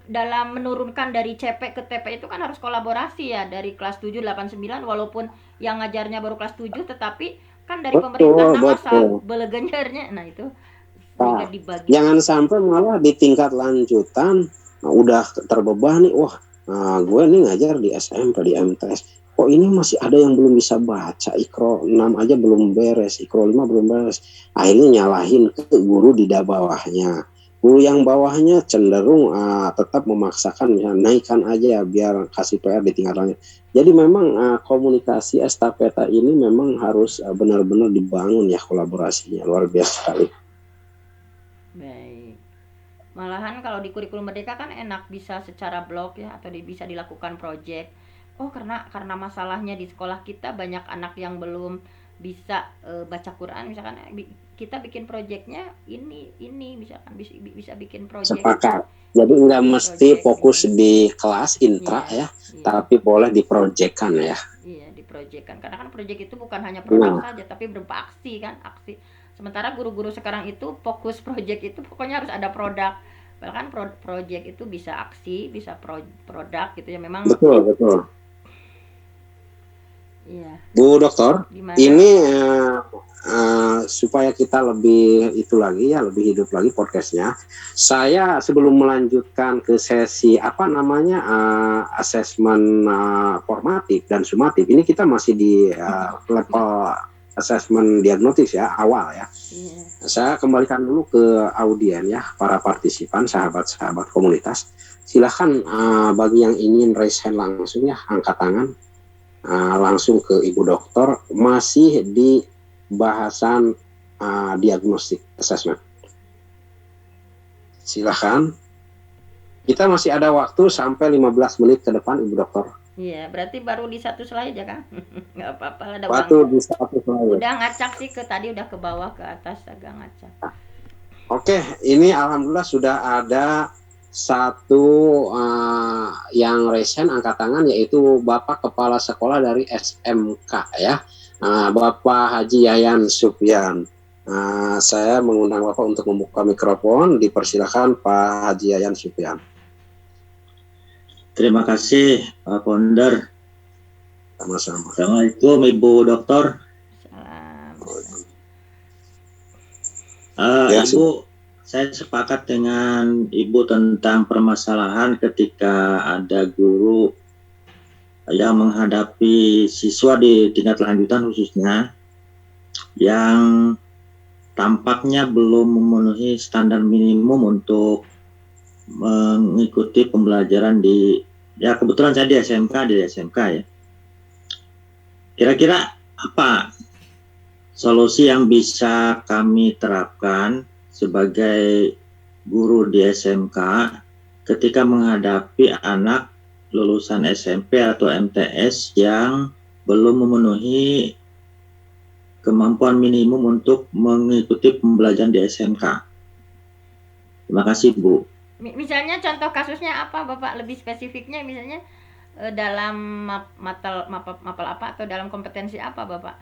dalam menurunkan dari CP ke TP itu kan harus kolaborasi ya, dari kelas 7, 8, 9, walaupun yang ngajarnya baru kelas 7, tetapi kan dari pemerintah masa belegenjarnya. Nah itu juga dibagi. Jangan sampai malah di tingkat lanjutan udah terbebani, wah gue nih ngajar di SMP, di MTS, kok ini masih ada yang belum bisa baca, Iqra 6 aja belum beres, Iqra 5 belum beres, akhirnya nyalahin ke guru di bawahnya. Guru yang bawahnya cenderung tetap memaksakan ya, naikkan aja biar kasih PR di tingkat lanjut. Jadi memang komunikasi estafeta ini memang harus benar-benar dibangun ya, kolaborasinya luar biasa sekali. Baik. Malahan kalau di kurikulum merdeka kan enak, bisa secara blok ya, atau bisa dilakukan project. Oh karena masalahnya di sekolah kita banyak anak yang belum bisa baca Quran, misalkan kita bikin projectnya ini misalkan bisa bikin project. Sepakat. Jadi nggak mesti fokus di kelas intra ya, tapi boleh diprojekkan ya. Iya, diprojekkan. Karena kan project itu bukan hanya produk saja, tapi berupa aksi kan, aksi. Sementara guru-guru sekarang itu fokus project itu pokoknya harus ada produk. Bahkan project itu bisa aksi, bisa produk gitu ya, memang. Betul. Iya. Bu Dokter, ini supaya kita lebih lebih hidup lagi podcastnya. Saya sebelum melanjutkan ke sesi asesmen formatif dan sumatif, ini kita masih di level asesmen diagnosis ya, awal ya. Saya kembalikan dulu ke audien ya, para partisipan, sahabat-sahabat komunitas. Silahkan bagi yang ingin raise hand langsung ya, angkat tangan. Langsung ke Ibu Dokter, masih di bahasan diagnostik assessment. Silahkan. Kita masih ada waktu sampai 15 menit ke depan, Ibu Dokter. Iya, berarti baru di satu slide ya kan? Nggak apa-apa, ada waktu di satu slide. Udah ngacak sih, tadi udah ke bawah ke atas agak ngacak. Oke, ini alhamdulillah sudah ada satu yang resen angkat tangan, yaitu Bapak Kepala Sekolah dari SMK ya, Bapak Haji Yayan Sufyan. Saya mengundang Bapak untuk membuka mikrofon. Dipersilakan Pak Haji Yayan Sufyan. Terima kasih Pak Founder. Sama-sama. Assalamualaikum Ibu Dokter. Ibu, saya sepakat dengan Ibu tentang permasalahan ketika ada guru yang menghadapi siswa di tingkat lanjutan khususnya yang tampaknya belum memenuhi standar minimum untuk mengikuti pembelajaran kebetulan saya di SMK ya. Kira-kira apa solusi yang bisa kami terapkan sebagai guru di SMK ketika menghadapi anak lulusan SMP atau MTS yang belum memenuhi kemampuan minimum untuk mengikuti pembelajaran di SMK? Terima kasih, Bu. Misalnya contoh kasusnya apa, Bapak? Lebih spesifiknya misalnya dalam mapel apa atau dalam kompetensi apa, Bapak?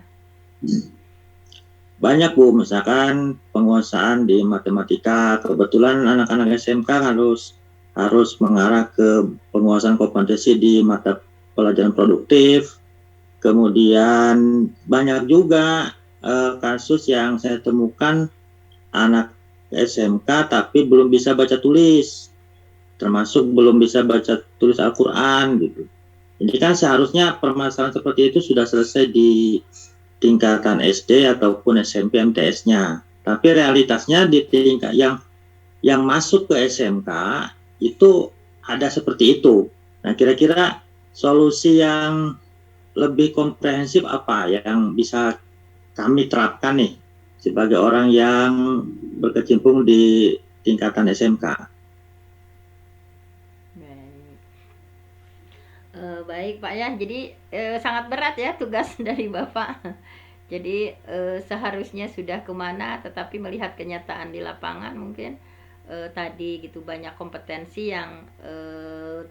Banyak, Bu. Misalkan penguasaan di matematika, kebetulan anak-anak SMK harus mengarah ke penguasaan kompetensi di mata pelajaran produktif. Kemudian banyak juga kasus yang saya temukan anak SMK tapi belum bisa baca tulis, termasuk belum bisa baca tulis Al-Quran gitu. Jadi kan seharusnya permasalahan seperti itu sudah selesai di tingkatan SD ataupun SMP MTS-nya. Tapi realitasnya di tingkat yang masuk ke SMK itu ada seperti itu. Nah, kira-kira solusi yang lebih komprehensif apa yang bisa kami terapkan nih sebagai orang yang berkecimpung di tingkatan SMK? Baik Pak ya, jadi sangat berat ya tugas dari Bapak. Jadi seharusnya sudah kemana, tetapi melihat kenyataan di lapangan mungkin tadi gitu banyak kompetensi yang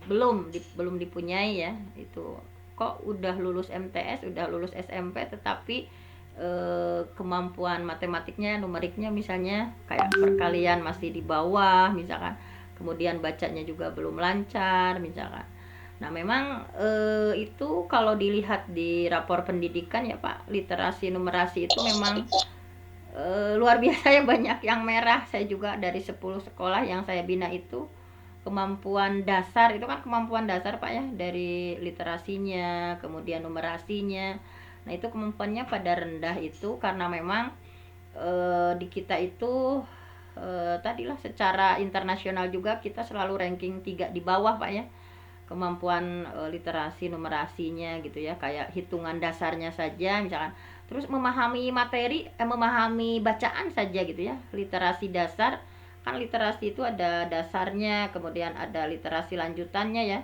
belum dipunyai ya. Itu kok udah lulus MTS, udah lulus SMP, tetapi kemampuan matematiknya, numeriknya misalnya kayak perkalian masih di bawah misalkan, kemudian bacanya juga belum lancar misalkan. Nah memang itu kalau dilihat di rapor pendidikan ya Pak, literasi numerasi itu memang luar biasa ya, banyak yang merah. Saya juga dari 10 sekolah yang saya bina itu, kemampuan dasar itu kan kemampuan dasar Pak ya, dari literasinya, kemudian numerasinya. Nah itu kemampuannya pada rendah itu karena memang di kita itu tadilah secara internasional juga kita selalu ranking 3 di bawah Pak ya, kemampuan literasi numerasinya gitu ya, kayak hitungan dasarnya saja misalkan, terus memahami materi, memahami bacaan saja gitu ya, literasi dasar kan. Literasi itu ada dasarnya, kemudian ada literasi lanjutannya ya.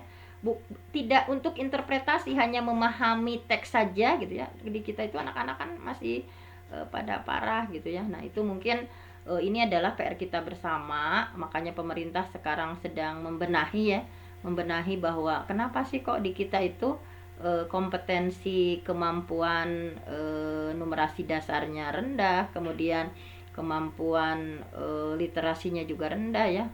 Tidak untuk interpretasi, hanya memahami teks saja gitu ya. Di kita itu anak-anak kan masih pada parah gitu ya. Nah itu mungkin ini adalah PR kita bersama, makanya pemerintah sekarang sedang membenahi bahwa kenapa sih kok di kita itu kompetensi kemampuan numerasi dasarnya rendah, kemudian kemampuan literasinya juga rendah ya,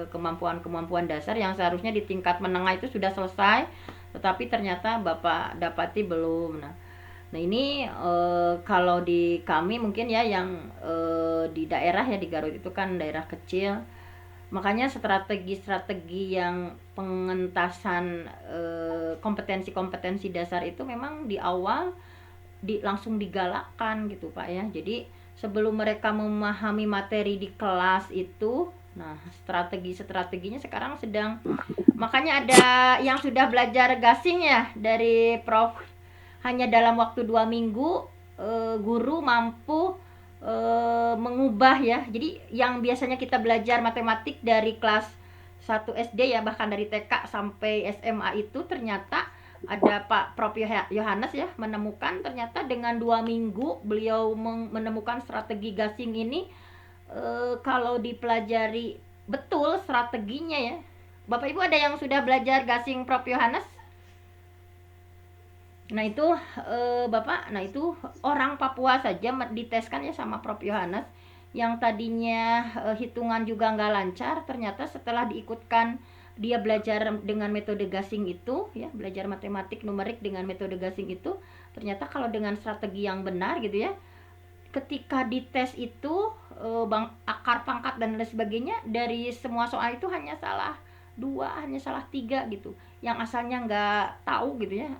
kemampuan dasar yang seharusnya di tingkat menengah itu sudah selesai, tetapi ternyata Bapak dapati belum. Nah ini kalau di kami mungkin ya yang di daerah ya, di Garut itu kan daerah kecil, makanya strategi-strategi yang pengentasan kompetensi-kompetensi dasar itu memang di awal langsung digalakkan gitu Pak ya. Jadi sebelum mereka memahami materi di kelas itu, nah strategi-strateginya sekarang sedang, makanya ada yang sudah belajar gasing ya dari Prof, hanya dalam waktu 2 minggu guru mampu mengubah ya. Jadi yang biasanya kita belajar matematik dari kelas 1 SD ya, bahkan dari TK sampai SMA itu, ternyata ada Pak Prof Yohanes ya menemukan, ternyata dengan 2 minggu beliau menemukan strategi gasing ini. Kalau dipelajari betul strateginya ya, Bapak Ibu ada yang sudah belajar gasing Prof Yohanes? Nah itu Bapak, nah itu orang Papua saja diteskan ya sama Prof Yohanes, yang tadinya hitungan juga nggak lancar, ternyata setelah diikutkan dia belajar dengan metode gasing itu ya, belajar matematik numerik dengan metode gasing itu, ternyata kalau dengan strategi yang benar gitu ya, ketika dites itu akar pangkat dan lain sebagainya, dari semua soal itu hanya salah 2, hanya salah 3 gitu, yang asalnya nggak tahu gitu ya,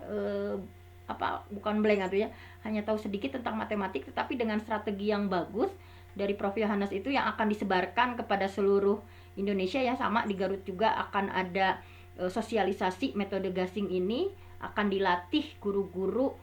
bukan blank atau ya, hanya tahu sedikit tentang matematik, tetapi dengan strategi yang bagus dari Prof Yohanes itu yang akan disebarkan kepada seluruh Indonesia ya. Sama di Garut juga akan ada sosialisasi metode gasing ini, akan dilatih guru-guru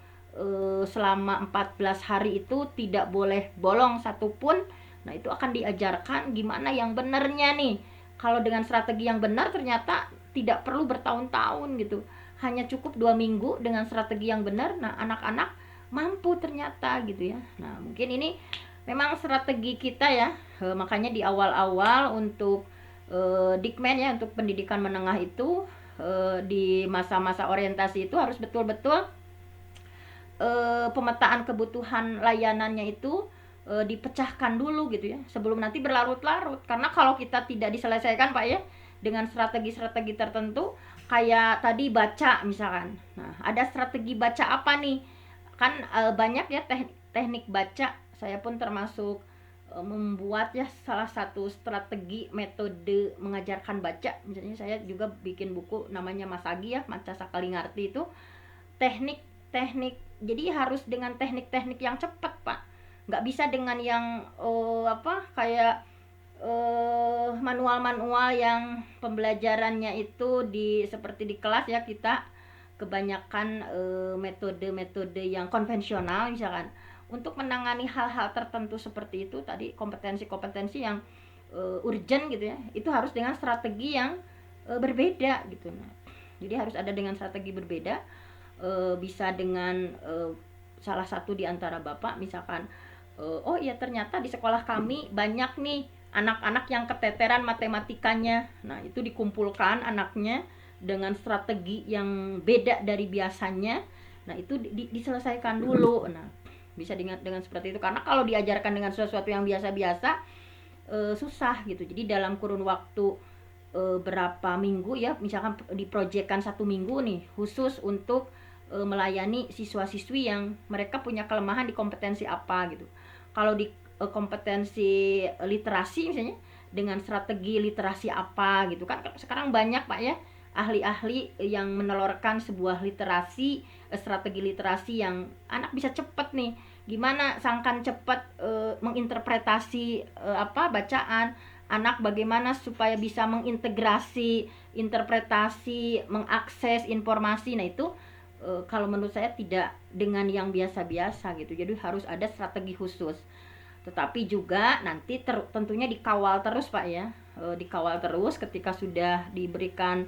selama 14 hari itu tidak boleh bolong satupun. Nah itu akan diajarkan gimana yang benernya nih. Kalau dengan strategi yang benar ternyata tidak perlu bertahun-tahun gitu, hanya cukup 2 minggu dengan strategi yang benar. Nah anak-anak mampu ternyata gitu ya. Nah mungkin ini memang strategi kita ya, makanya di awal-awal untuk Dikmen ya, untuk pendidikan menengah itu di masa-masa orientasi itu harus betul-betul pemetaan kebutuhan layanannya itu dipecahkan dulu gitu ya, sebelum nanti berlarut-larut. Karena kalau kita tidak diselesaikan Pak ya dengan strategi-strategi tertentu, kayak tadi baca misalkan. Nah, ada strategi baca apa nih? Kan banyak ya teknik baca. Saya pun termasuk membuat ya salah satu strategi metode mengajarkan baca. Misalnya saya juga bikin buku namanya Masagi ya, Maca Sakali Ngarti itu teknik-teknik. Jadi harus dengan teknik-teknik yang cepat, Pak. Nggak bisa dengan yang kayak manual-manual yang pembelajarannya itu seperti di kelas ya, kita kebanyakan metode-metode yang konvensional misalkan. Untuk menangani hal-hal tertentu seperti itu tadi, kompetensi-kompetensi yang urgent gitu ya, itu harus dengan strategi yang berbeda gitu. Nah, jadi harus ada dengan strategi berbeda. Bisa dengan salah satu di antara Bapak misalkan, oh iya ternyata di sekolah kami banyak nih anak-anak yang keteteran matematikanya. Nah, itu dikumpulkan anaknya dengan strategi yang beda dari biasanya. Nah, itu diselesaikan dulu. Nah, bisa dengan seperti itu, karena kalau diajarkan dengan sesuatu yang biasa-biasa susah gitu. Jadi dalam kurun waktu berapa minggu ya, misalkan diprojekkan 1 minggu nih khusus untuk melayani siswa-siswi yang mereka punya kelemahan di kompetensi apa gitu. Kalau di kompetensi literasi misalnya, dengan strategi literasi apa gitu kan, sekarang banyak Pak ya ahli-ahli yang menelurkan sebuah literasi, strategi literasi yang anak bisa cepet nih. Gimana sangkan cepet menginterpretasi bacaan anak, bagaimana supaya bisa mengintegrasi interpretasi, mengakses informasi. Nah, itu kalau menurut saya tidak dengan yang biasa-biasa gitu. Jadi harus ada strategi khusus. Tetapi juga nanti tentunya dikawal terus Pak ya. Dikawal terus ketika sudah diberikan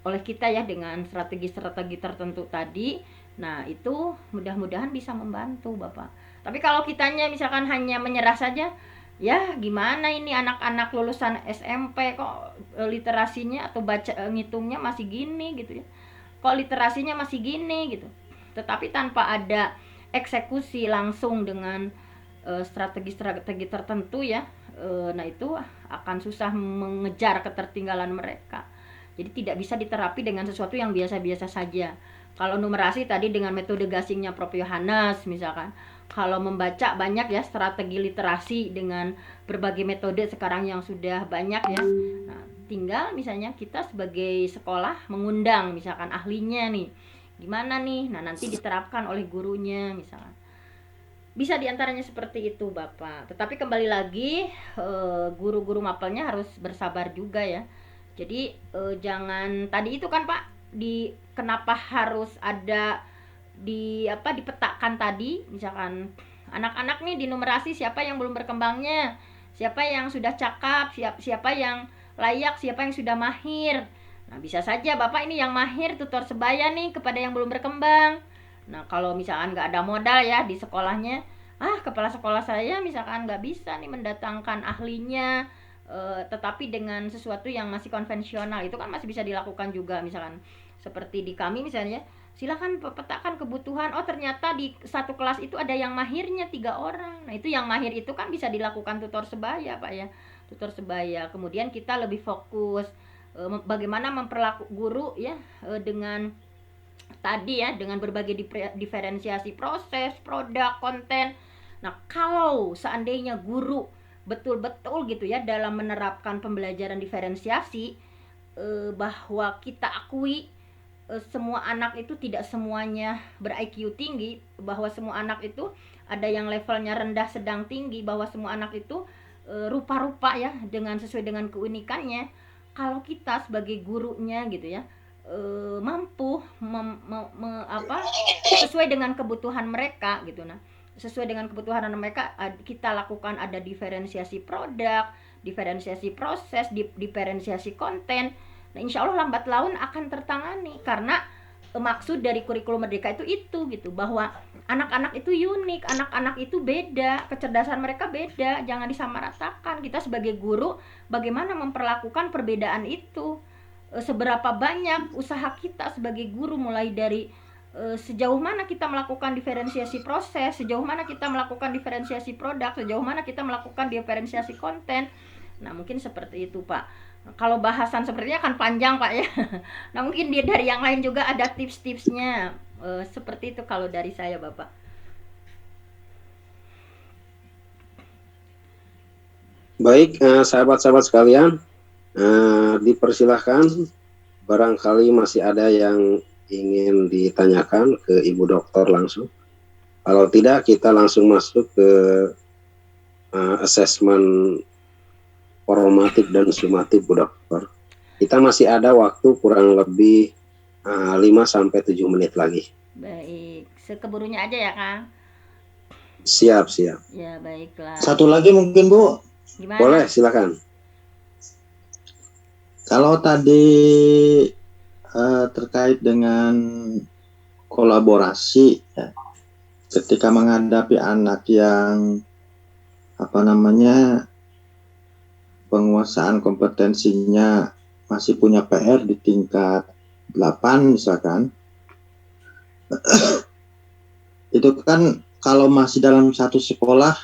oleh kita ya dengan strategi-strategi tertentu tadi. Nah, itu mudah-mudahan bisa membantu Bapak. Tapi kalau kitanya misalkan hanya menyerah saja, ya gimana ini anak-anak lulusan SMP kok literasinya atau baca ngitungnya masih gini gitu ya. Kok literasinya masih gini gitu. Tetapi tanpa ada eksekusi langsung dengan strategi-strategi tertentu ya, nah itu akan susah mengejar ketertinggalan mereka. Jadi tidak bisa diterapi dengan sesuatu yang biasa-biasa saja. Kalau numerasi tadi dengan metode gasingnya Prof. Yohanes misalkan. Kalau membaca banyak ya strategi literasi dengan berbagai metode sekarang yang sudah banyak ya. Nah, tinggal misalnya kita sebagai sekolah mengundang misalkan ahlinya nih. Gimana nih? Nah, nanti diterapkan oleh gurunya misalkan. Bisa diantaranya seperti itu Bapak. Tetapi kembali lagi guru-guru mapelnya harus bersabar juga ya. Jadi jangan tadi itu kan Pak, kenapa harus ada dipetakan tadi misalkan anak-anak nih di numerasi siapa yang belum berkembangnya, siapa yang sudah cakap, siapa yang layak, siapa yang sudah mahir. Nah, bisa saja Bapak ini yang mahir tutor sebaya nih kepada yang belum berkembang. Nah, kalau misalkan nggak ada modal ya di sekolahnya, kepala sekolah saya misalkan nggak bisa nih mendatangkan ahlinya, tetapi dengan sesuatu yang masih konvensional itu kan masih bisa dilakukan juga. Misalkan seperti di kami misalnya, silakan petakan kebutuhan. Oh, ternyata di satu kelas itu ada yang mahirnya 3 orang. Nah, itu yang mahir itu kan bisa dilakukan tutor sebaya Pak ya, tutor sebaya. Kemudian kita lebih fokus bagaimana memperlakukan guru ya, dengan tadi ya, dengan berbagai diferensiasi proses, produk, konten. Nah, kalau seandainya guru betul-betul gitu ya dalam menerapkan pembelajaran diferensiasi, bahwa kita akui semua anak itu tidak semuanya ber-IQ tinggi, bahwa semua anak itu ada yang levelnya rendah, sedang, tinggi, bahwa semua anak itu rupa-rupa ya dengan sesuai dengan keunikannya. Kalau kita sebagai gurunya gitu ya mampu sesuai dengan kebutuhan mereka gitu. Nah, sesuai dengan kebutuhan mereka kita lakukan ada diferensiasi produk, diferensiasi proses, diferensiasi konten. Nah, insya Allah lambat laun akan tertangani, karena maksud dari kurikulum merdeka itu gitu, bahwa anak-anak itu unik, anak-anak itu beda, kecerdasan mereka beda, jangan disamaratakan. Kita sebagai guru bagaimana memperlakukan perbedaan itu, seberapa banyak usaha kita sebagai guru, mulai dari sejauh mana kita melakukan diferensiasi proses, sejauh mana kita melakukan diferensiasi produk, sejauh mana kita melakukan diferensiasi konten. Nah, mungkin seperti itu Pak. Kalau bahasan sepertinya akan panjang Pak ya. Nah mungkin dari yang lain juga ada tips-tipsnya. Seperti itu kalau dari saya Bapak. Baik, sahabat-sahabat sekalian, dipersilahkan barangkali masih ada yang ingin ditanyakan ke Ibu Dokter langsung. Kalau tidak, kita langsung masuk ke asesmen formatif dan sumatif, Bu Dokter. Kita masih ada waktu kurang lebih 5-7 menit lagi. Baik, sekeburunya aja ya Kang. Siap. Ya baiklah. Satu lagi mungkin Bu, Gimana? Boleh, silakan. kalau tadi terkait dengan kolaborasi ya, ketika menghadapi anak yang penguasaan kompetensinya masih punya PR di tingkat 8 misalkan, itu kan kalau masih dalam satu sekolah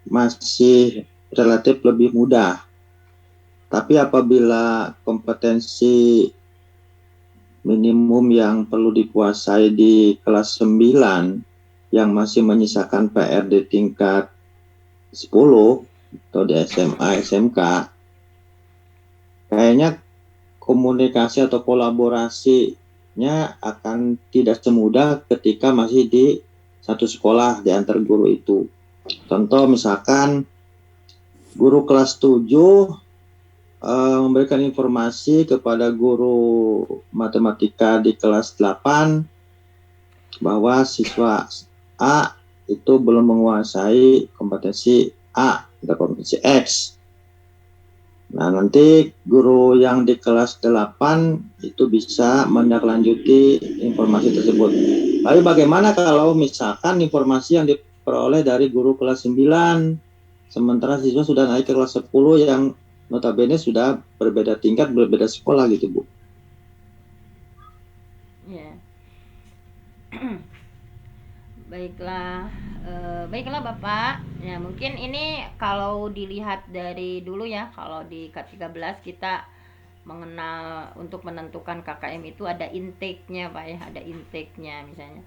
masih relatif lebih mudah. Tapi apabila kompetensi minimum yang perlu dikuasai di kelas 9 yang masih menyisakan PR di tingkat 10 atau di SMA, SMK, kayaknya komunikasi atau kolaborasinya akan tidak semudah ketika masih di satu sekolah di antar guru itu. Contoh misalkan guru kelas 7 memberikan informasi kepada guru matematika di kelas 8 bahwa siswa A itu belum menguasai kompetensi A atau kompetensi X. Nah, nanti guru yang di kelas 8 itu bisa menindaklanjuti informasi tersebut. Lalu bagaimana kalau misalkan informasi yang diperoleh dari guru kelas 9, sementara siswa sudah naik ke kelas 10 yang notabene sudah berbeda tingkat, berbeda sekolah gitu, Bu? Ya. Baiklah Bapak. Ya mungkin ini kalau dilihat dari dulu ya, kalau di K13 kita mengenal untuk menentukan KKM itu ada intake-nya Pak ya, ada intake-nya misalnya.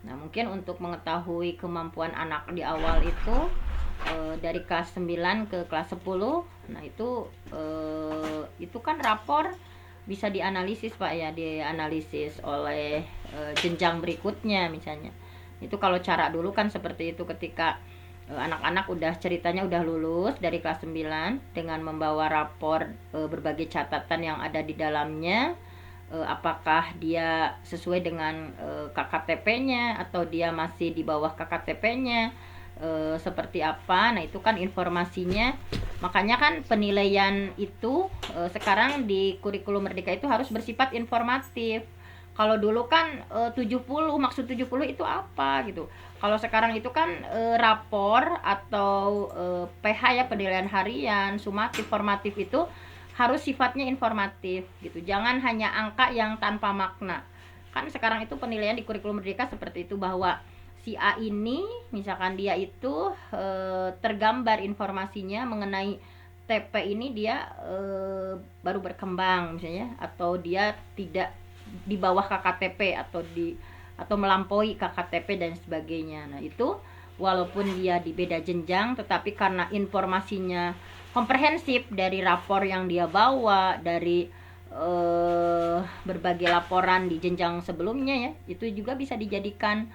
Nah mungkin untuk mengetahui kemampuan anak di awal itu dari kelas 9 ke kelas 10, nah itu kan rapor bisa dianalisis Pak ya, dianalisis oleh jenjang berikutnya misalnya. Itu kalau cara dulu kan seperti itu, ketika anak-anak udah ceritanya udah lulus dari kelas 9 dengan membawa rapor berbagai catatan yang ada di dalamnya, apakah dia sesuai dengan KKTP-nya atau dia masih di bawah KKTP-nya, seperti apa. Nah itu kan informasinya. Makanya kan penilaian itu sekarang di kurikulum Merdeka itu harus bersifat informatif. Kalau dulu kan 70, maksud 70 itu apa gitu. Kalau sekarang itu kan rapor atau PH ya, penilaian harian, sumatif, formatif itu harus sifatnya informatif gitu. Jangan hanya angka yang tanpa makna. Kan sekarang itu penilaian di kurikulum Merdeka seperti itu, bahwa si A ini misalkan dia itu tergambar informasinya mengenai TP ini dia baru berkembang misalnya, atau dia tidak di bawah KKTP atau melampaui KKTP dan sebagainya. Nah itu walaupun dia di beda jenjang, tetapi karena informasinya komprehensif dari rapor yang dia bawa, dari berbagai laporan di jenjang sebelumnya ya, itu juga bisa dijadikan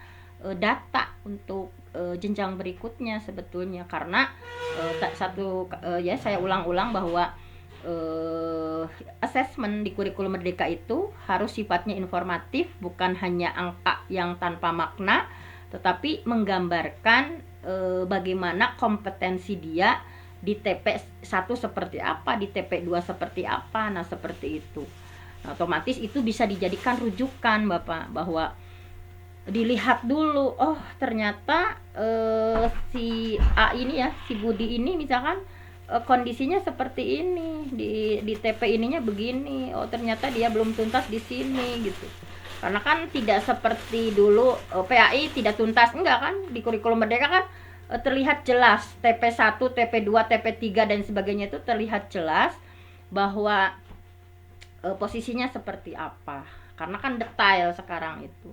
data untuk jenjang berikutnya sebetulnya. Karena ya saya ulang-ulang bahwa asesmen di kurikulum Merdeka itu harus sifatnya informatif, bukan hanya angka yang tanpa makna, tetapi menggambarkan bagaimana kompetensi dia di TP 1 seperti apa, di TP 2 seperti apa. Nah seperti itu. Nah, otomatis itu bisa dijadikan rujukan Bapak, bahwa dilihat dulu, oh ternyata si A ini ya, si Budi ini misalkan kondisinya seperti ini, di TP ininya begini, oh ternyata dia belum tuntas di sini gitu. Karena kan tidak seperti dulu PAI tidak tuntas, enggak kan, di kurikulum Merdeka kan terlihat jelas TP 1, TP 2, TP 3 dan sebagainya itu terlihat jelas bahwa posisinya seperti apa, karena kan detail sekarang itu.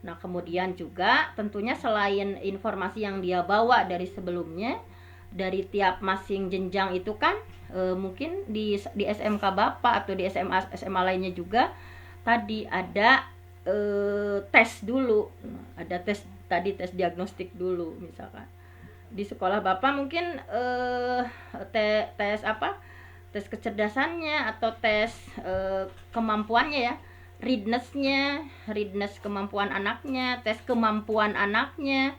Nah, kemudian juga tentunya selain informasi yang dia bawa dari sebelumnya, dari tiap masing jenjang itu kan mungkin di SMK Bapak atau di SMA lainnya juga tadi ada tes dulu. Ada tes tadi, tes diagnostik dulu misalkan. Di sekolah Bapak mungkin tes apa? Tes kecerdasannya atau tes kemampuannya ya. Readness kemampuan anaknya, tes kemampuan anaknya,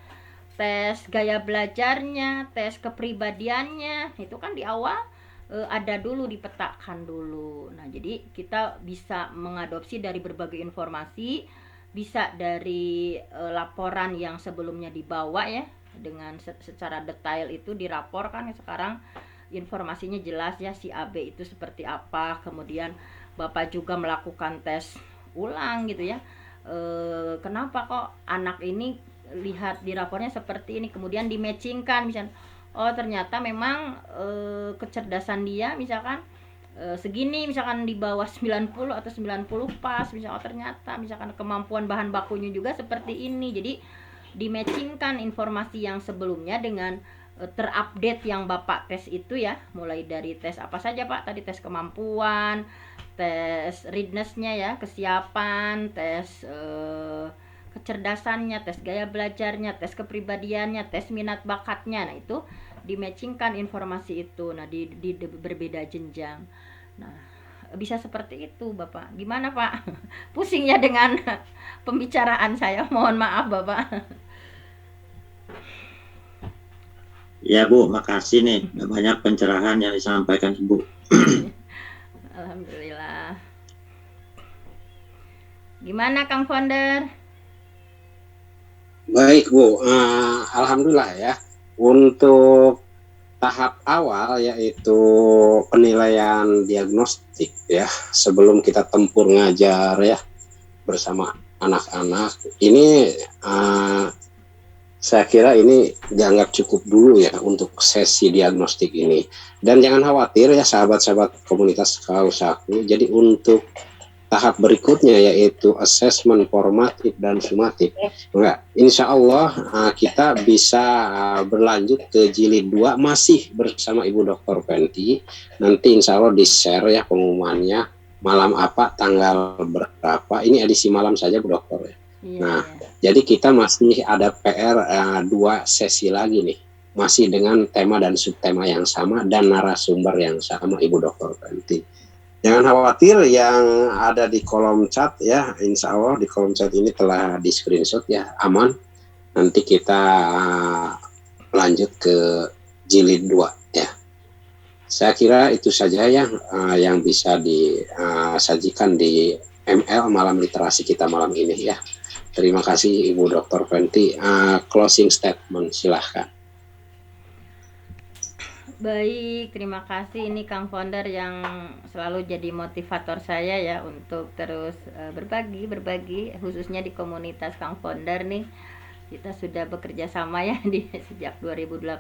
tes gaya belajarnya, tes kepribadiannya, itu kan di awal ada dulu, dipetakan dulu. Nah, jadi kita bisa mengadopsi dari berbagai informasi, bisa dari laporan yang sebelumnya dibawa ya, dengan secara detail itu diraporkan. Sekarang informasinya jelas ya, si AB itu seperti apa, kemudian Bapak juga melakukan tes ulang gitu ya. Kenapa kok anak ini lihat di rapornya seperti ini, kemudian dimatchingkan misalnya, oh ternyata memang kecerdasan dia misalkan segini, misalkan di bawah 90 atau 90 pas, misalkan oh ternyata misalkan kemampuan bahan bakunya juga seperti ini. Jadi dimatchingkan informasi yang sebelumnya dengan terupdate yang Bapak tes itu ya, mulai dari tes apa saja Pak tadi, tes kemampuan, tes readness-nya ya, kesiapan, tes kecerdasannya, tes gaya belajarnya, tes kepribadiannya, tes minat bakatnya. Nah, itu dimatchingkan informasi itu. Nah, di berbeda jenjang. Nah, bisa seperti itu Bapak. Gimana Pak? Pusing ya dengan pembicaraan saya. Mohon maaf Bapak. Ya Bu, makasih nih, banyak pencerahan yang disampaikan Bu. Alhamdulillah. Gimana Kang Founder? Baik Bu, alhamdulillah ya. Untuk tahap awal yaitu penilaian diagnostik ya, sebelum kita tempur ngajar ya bersama anak-anak ini, saya kira ini dianggap cukup dulu ya untuk sesi diagnostik ini. Dan jangan khawatir ya sahabat-sahabat komunitas Kausaku. Jadi untuk tahap berikutnya yaitu assessment formatif dan sumatif, insya Allah kita bisa berlanjut ke jilid 2 masih bersama Ibu Dr. Fenty. Nanti insya Allah di-share ya pengumumannya malam apa, tanggal berapa. Ini edisi malam saja Bu Dokter ya. Nah, jadi kita masih ada PR 2 sesi lagi nih, masih dengan tema dan subtema yang sama dan narasumber yang sama Ibu Dr. Fenty. Jangan khawatir, yang ada di kolom chat ya, insya Allah di kolom chat ini telah di screenshot ya, aman. Nanti kita lanjut ke jilid 2 ya. Saya kira itu saja yang bisa disajikan di ML Malam Literasi kita malam ini ya. Terima kasih Ibu Dr. Fenty. Closing statement silahkan. Baik, terima kasih. Ini Kang Founder yang selalu jadi motivator saya ya untuk terus berbagi khususnya di komunitas Kang Founder nih. Kita sudah bekerja sama ya sejak 2018.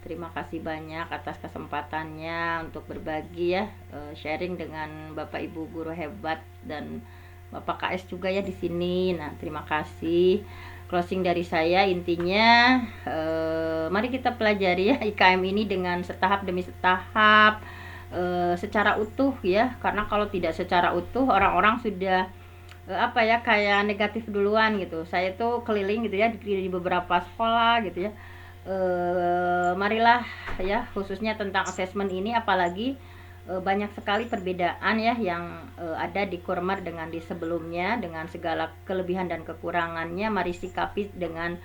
Terima kasih banyak atas kesempatannya untuk berbagi ya, sharing dengan Bapak Ibu guru hebat dan Bapak KS juga ya di sini. Nah, terima kasih. Closing dari saya intinya, mari kita pelajari ya IKM ini dengan setahap demi setahap, secara utuh ya, karena kalau tidak secara utuh orang-orang sudah kayak negatif duluan gitu. Saya tuh keliling gitu ya di beberapa sekolah gitu ya, marilah ya khususnya tentang asesmen ini, apalagi banyak sekali perbedaan ya yang ada di Kurmer dengan di sebelumnya, dengan segala kelebihan dan kekurangannya. Mari sikapi dengan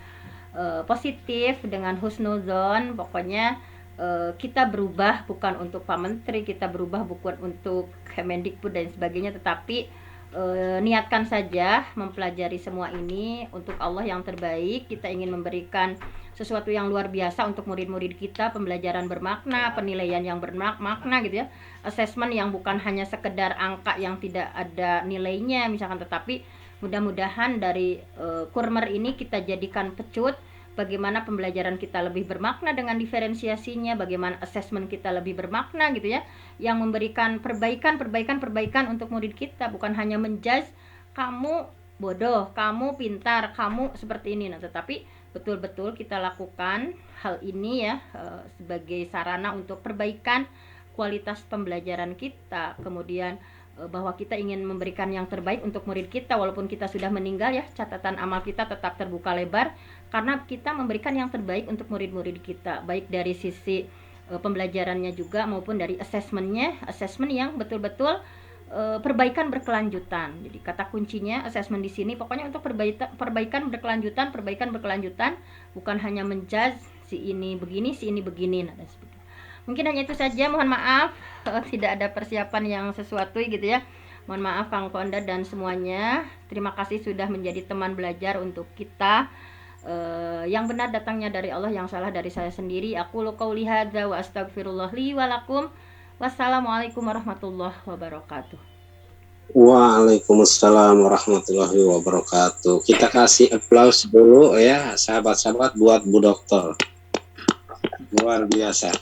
positif, dengan husnuzon. Pokoknya kita berubah bukan untuk Pak Menteri, kita berubah bukan untuk Kemendikbud dan sebagainya, tetapi niatkan saja mempelajari semua ini untuk Allah yang terbaik. Kita ingin memberikan sesuatu yang luar biasa untuk murid-murid kita, pembelajaran bermakna, penilaian yang bermakna gitu ya, assessment yang bukan hanya sekedar angka yang tidak ada nilainya misalkan, tetapi mudah-mudahan dari Kurmer ini kita jadikan pecut bagaimana pembelajaran kita lebih bermakna dengan diferensiasinya, bagaimana asesmen kita lebih bermakna gitu ya, yang memberikan perbaikan untuk murid kita, bukan hanya menjudge kamu bodoh, kamu pintar, kamu seperti ini. Nah, tetapi betul-betul kita lakukan hal ini ya sebagai sarana untuk perbaikan kualitas pembelajaran kita, kemudian bahwa kita ingin memberikan yang terbaik untuk murid kita walaupun kita sudah meninggal ya, catatan amal kita tetap terbuka lebar karena kita memberikan yang terbaik untuk murid-murid kita, baik dari sisi pembelajarannya juga maupun dari asesmen yang betul-betul perbaikan berkelanjutan. Jadi kata kuncinya asesmen di sini pokoknya untuk perbaikan berkelanjutan, bukan hanya menjudge si ini begini, si ini begini. Nah, dan seperti mungkin hanya itu saja, mohon maaf tidak ada persiapan yang sesuatu gitu ya. Mohon maaf Kang Konda dan semuanya. Terima kasih sudah menjadi teman belajar untuk kita. Yang benar datangnya dari Allah, yang salah dari saya sendiri. Aku qauli hadza wa astaghfirullah li wa lakum. Wassalamualaikum warahmatullahi wabarakatuh. Waalaikumsalam warahmatullahi wabarakatuh. Kita kasih aplaus dulu ya sahabat-sahabat buat Bu Dokter. Luar biasa.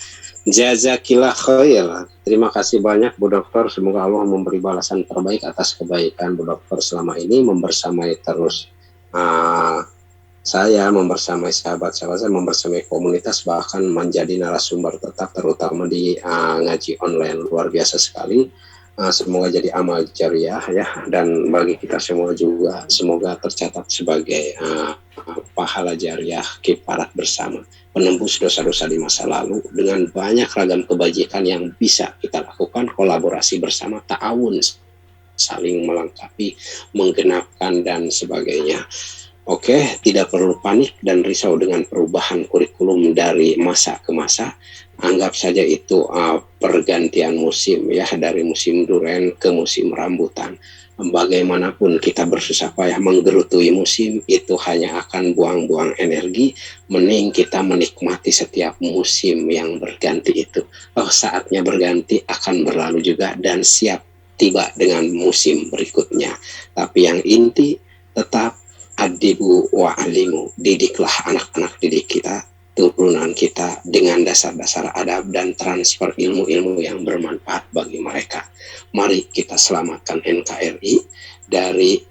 Jazakillah khair. Terima kasih banyak Bu Dokter. Semoga Allah memberi balasan terbaik atas kebaikan Bu Dokter selama ini, membersamai terus saya, membersamai sahabat-sahabat saya, membersamai komunitas, bahkan menjadi narasumber tetap terutama di ngaji online. Luar biasa sekali. Semoga jadi amal jariah ya, dan bagi kita semua juga semoga tercatat sebagai pahala jariah kifarat bersama, penembus dosa-dosa di masa lalu dengan banyak ragam kebajikan yang bisa kita lakukan, kolaborasi bersama, ta'awun, saling melengkapi, menggenapkan dan sebagainya. Oke, tidak perlu panik dan risau dengan perubahan kurikulum dari masa ke masa. Anggap saja itu pergantian musim ya, dari musim duren ke musim rambutan. Bagaimanapun kita bersusah payah menggerutui musim, itu hanya akan buang-buang energi. Mending kita menikmati setiap musim yang berganti itu. Saatnya berganti akan berlalu juga dan siap tiba dengan musim berikutnya. Tapi yang inti tetap adibu wa alimu, didiklah anak-anak didik kita, turunan kita dengan dasar-dasar adab dan transfer ilmu-ilmu yang bermanfaat bagi mereka. Mari kita selamatkan NKRI dari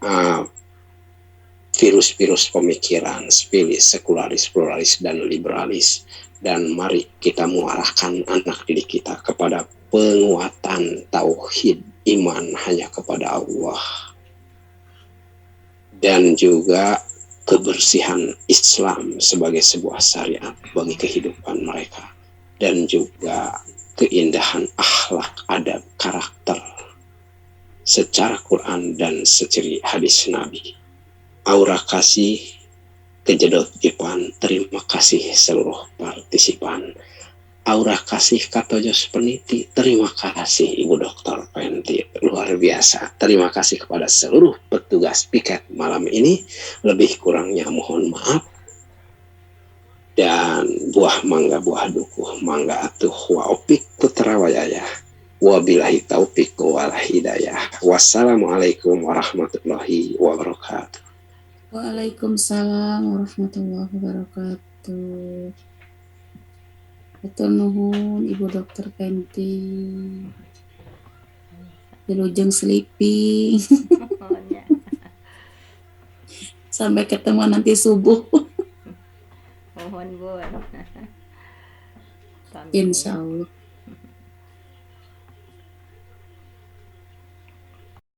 virus-virus pemikiran spesies, sekularis, pluralis, dan liberalis. Dan mari kita muarahkan anak didik kita kepada penguatan tauhid iman hanya kepada Allah, dan juga kebersihan Islam sebagai sebuah syariat bagi kehidupan mereka, dan juga keindahan akhlak, adab, karakter secara Quran dan seceri hadis Nabi. Aura kasih kejedot Ipan, terima kasih seluruh partisipan. Aura kasih katojos peniti, terima kasih Ibu Dokter Penti, luar biasa. Terima kasih kepada seluruh petugas piket malam ini, lebih kurangnya mohon maaf. Dan buah mangga buah dukuh mangga atuh wa opik putra wayaya, wabillahi taufiq wal hidayah. Wassalamualaikum warahmatullahi wabarakatuh. Waalaikumsalam warahmatullahi wabarakatuh. Hatur nuhun Ibu Dokter Penti. Wilujeng sleeping. Sampai ketemu nanti subuh. Mohon Bun. Insya Allah.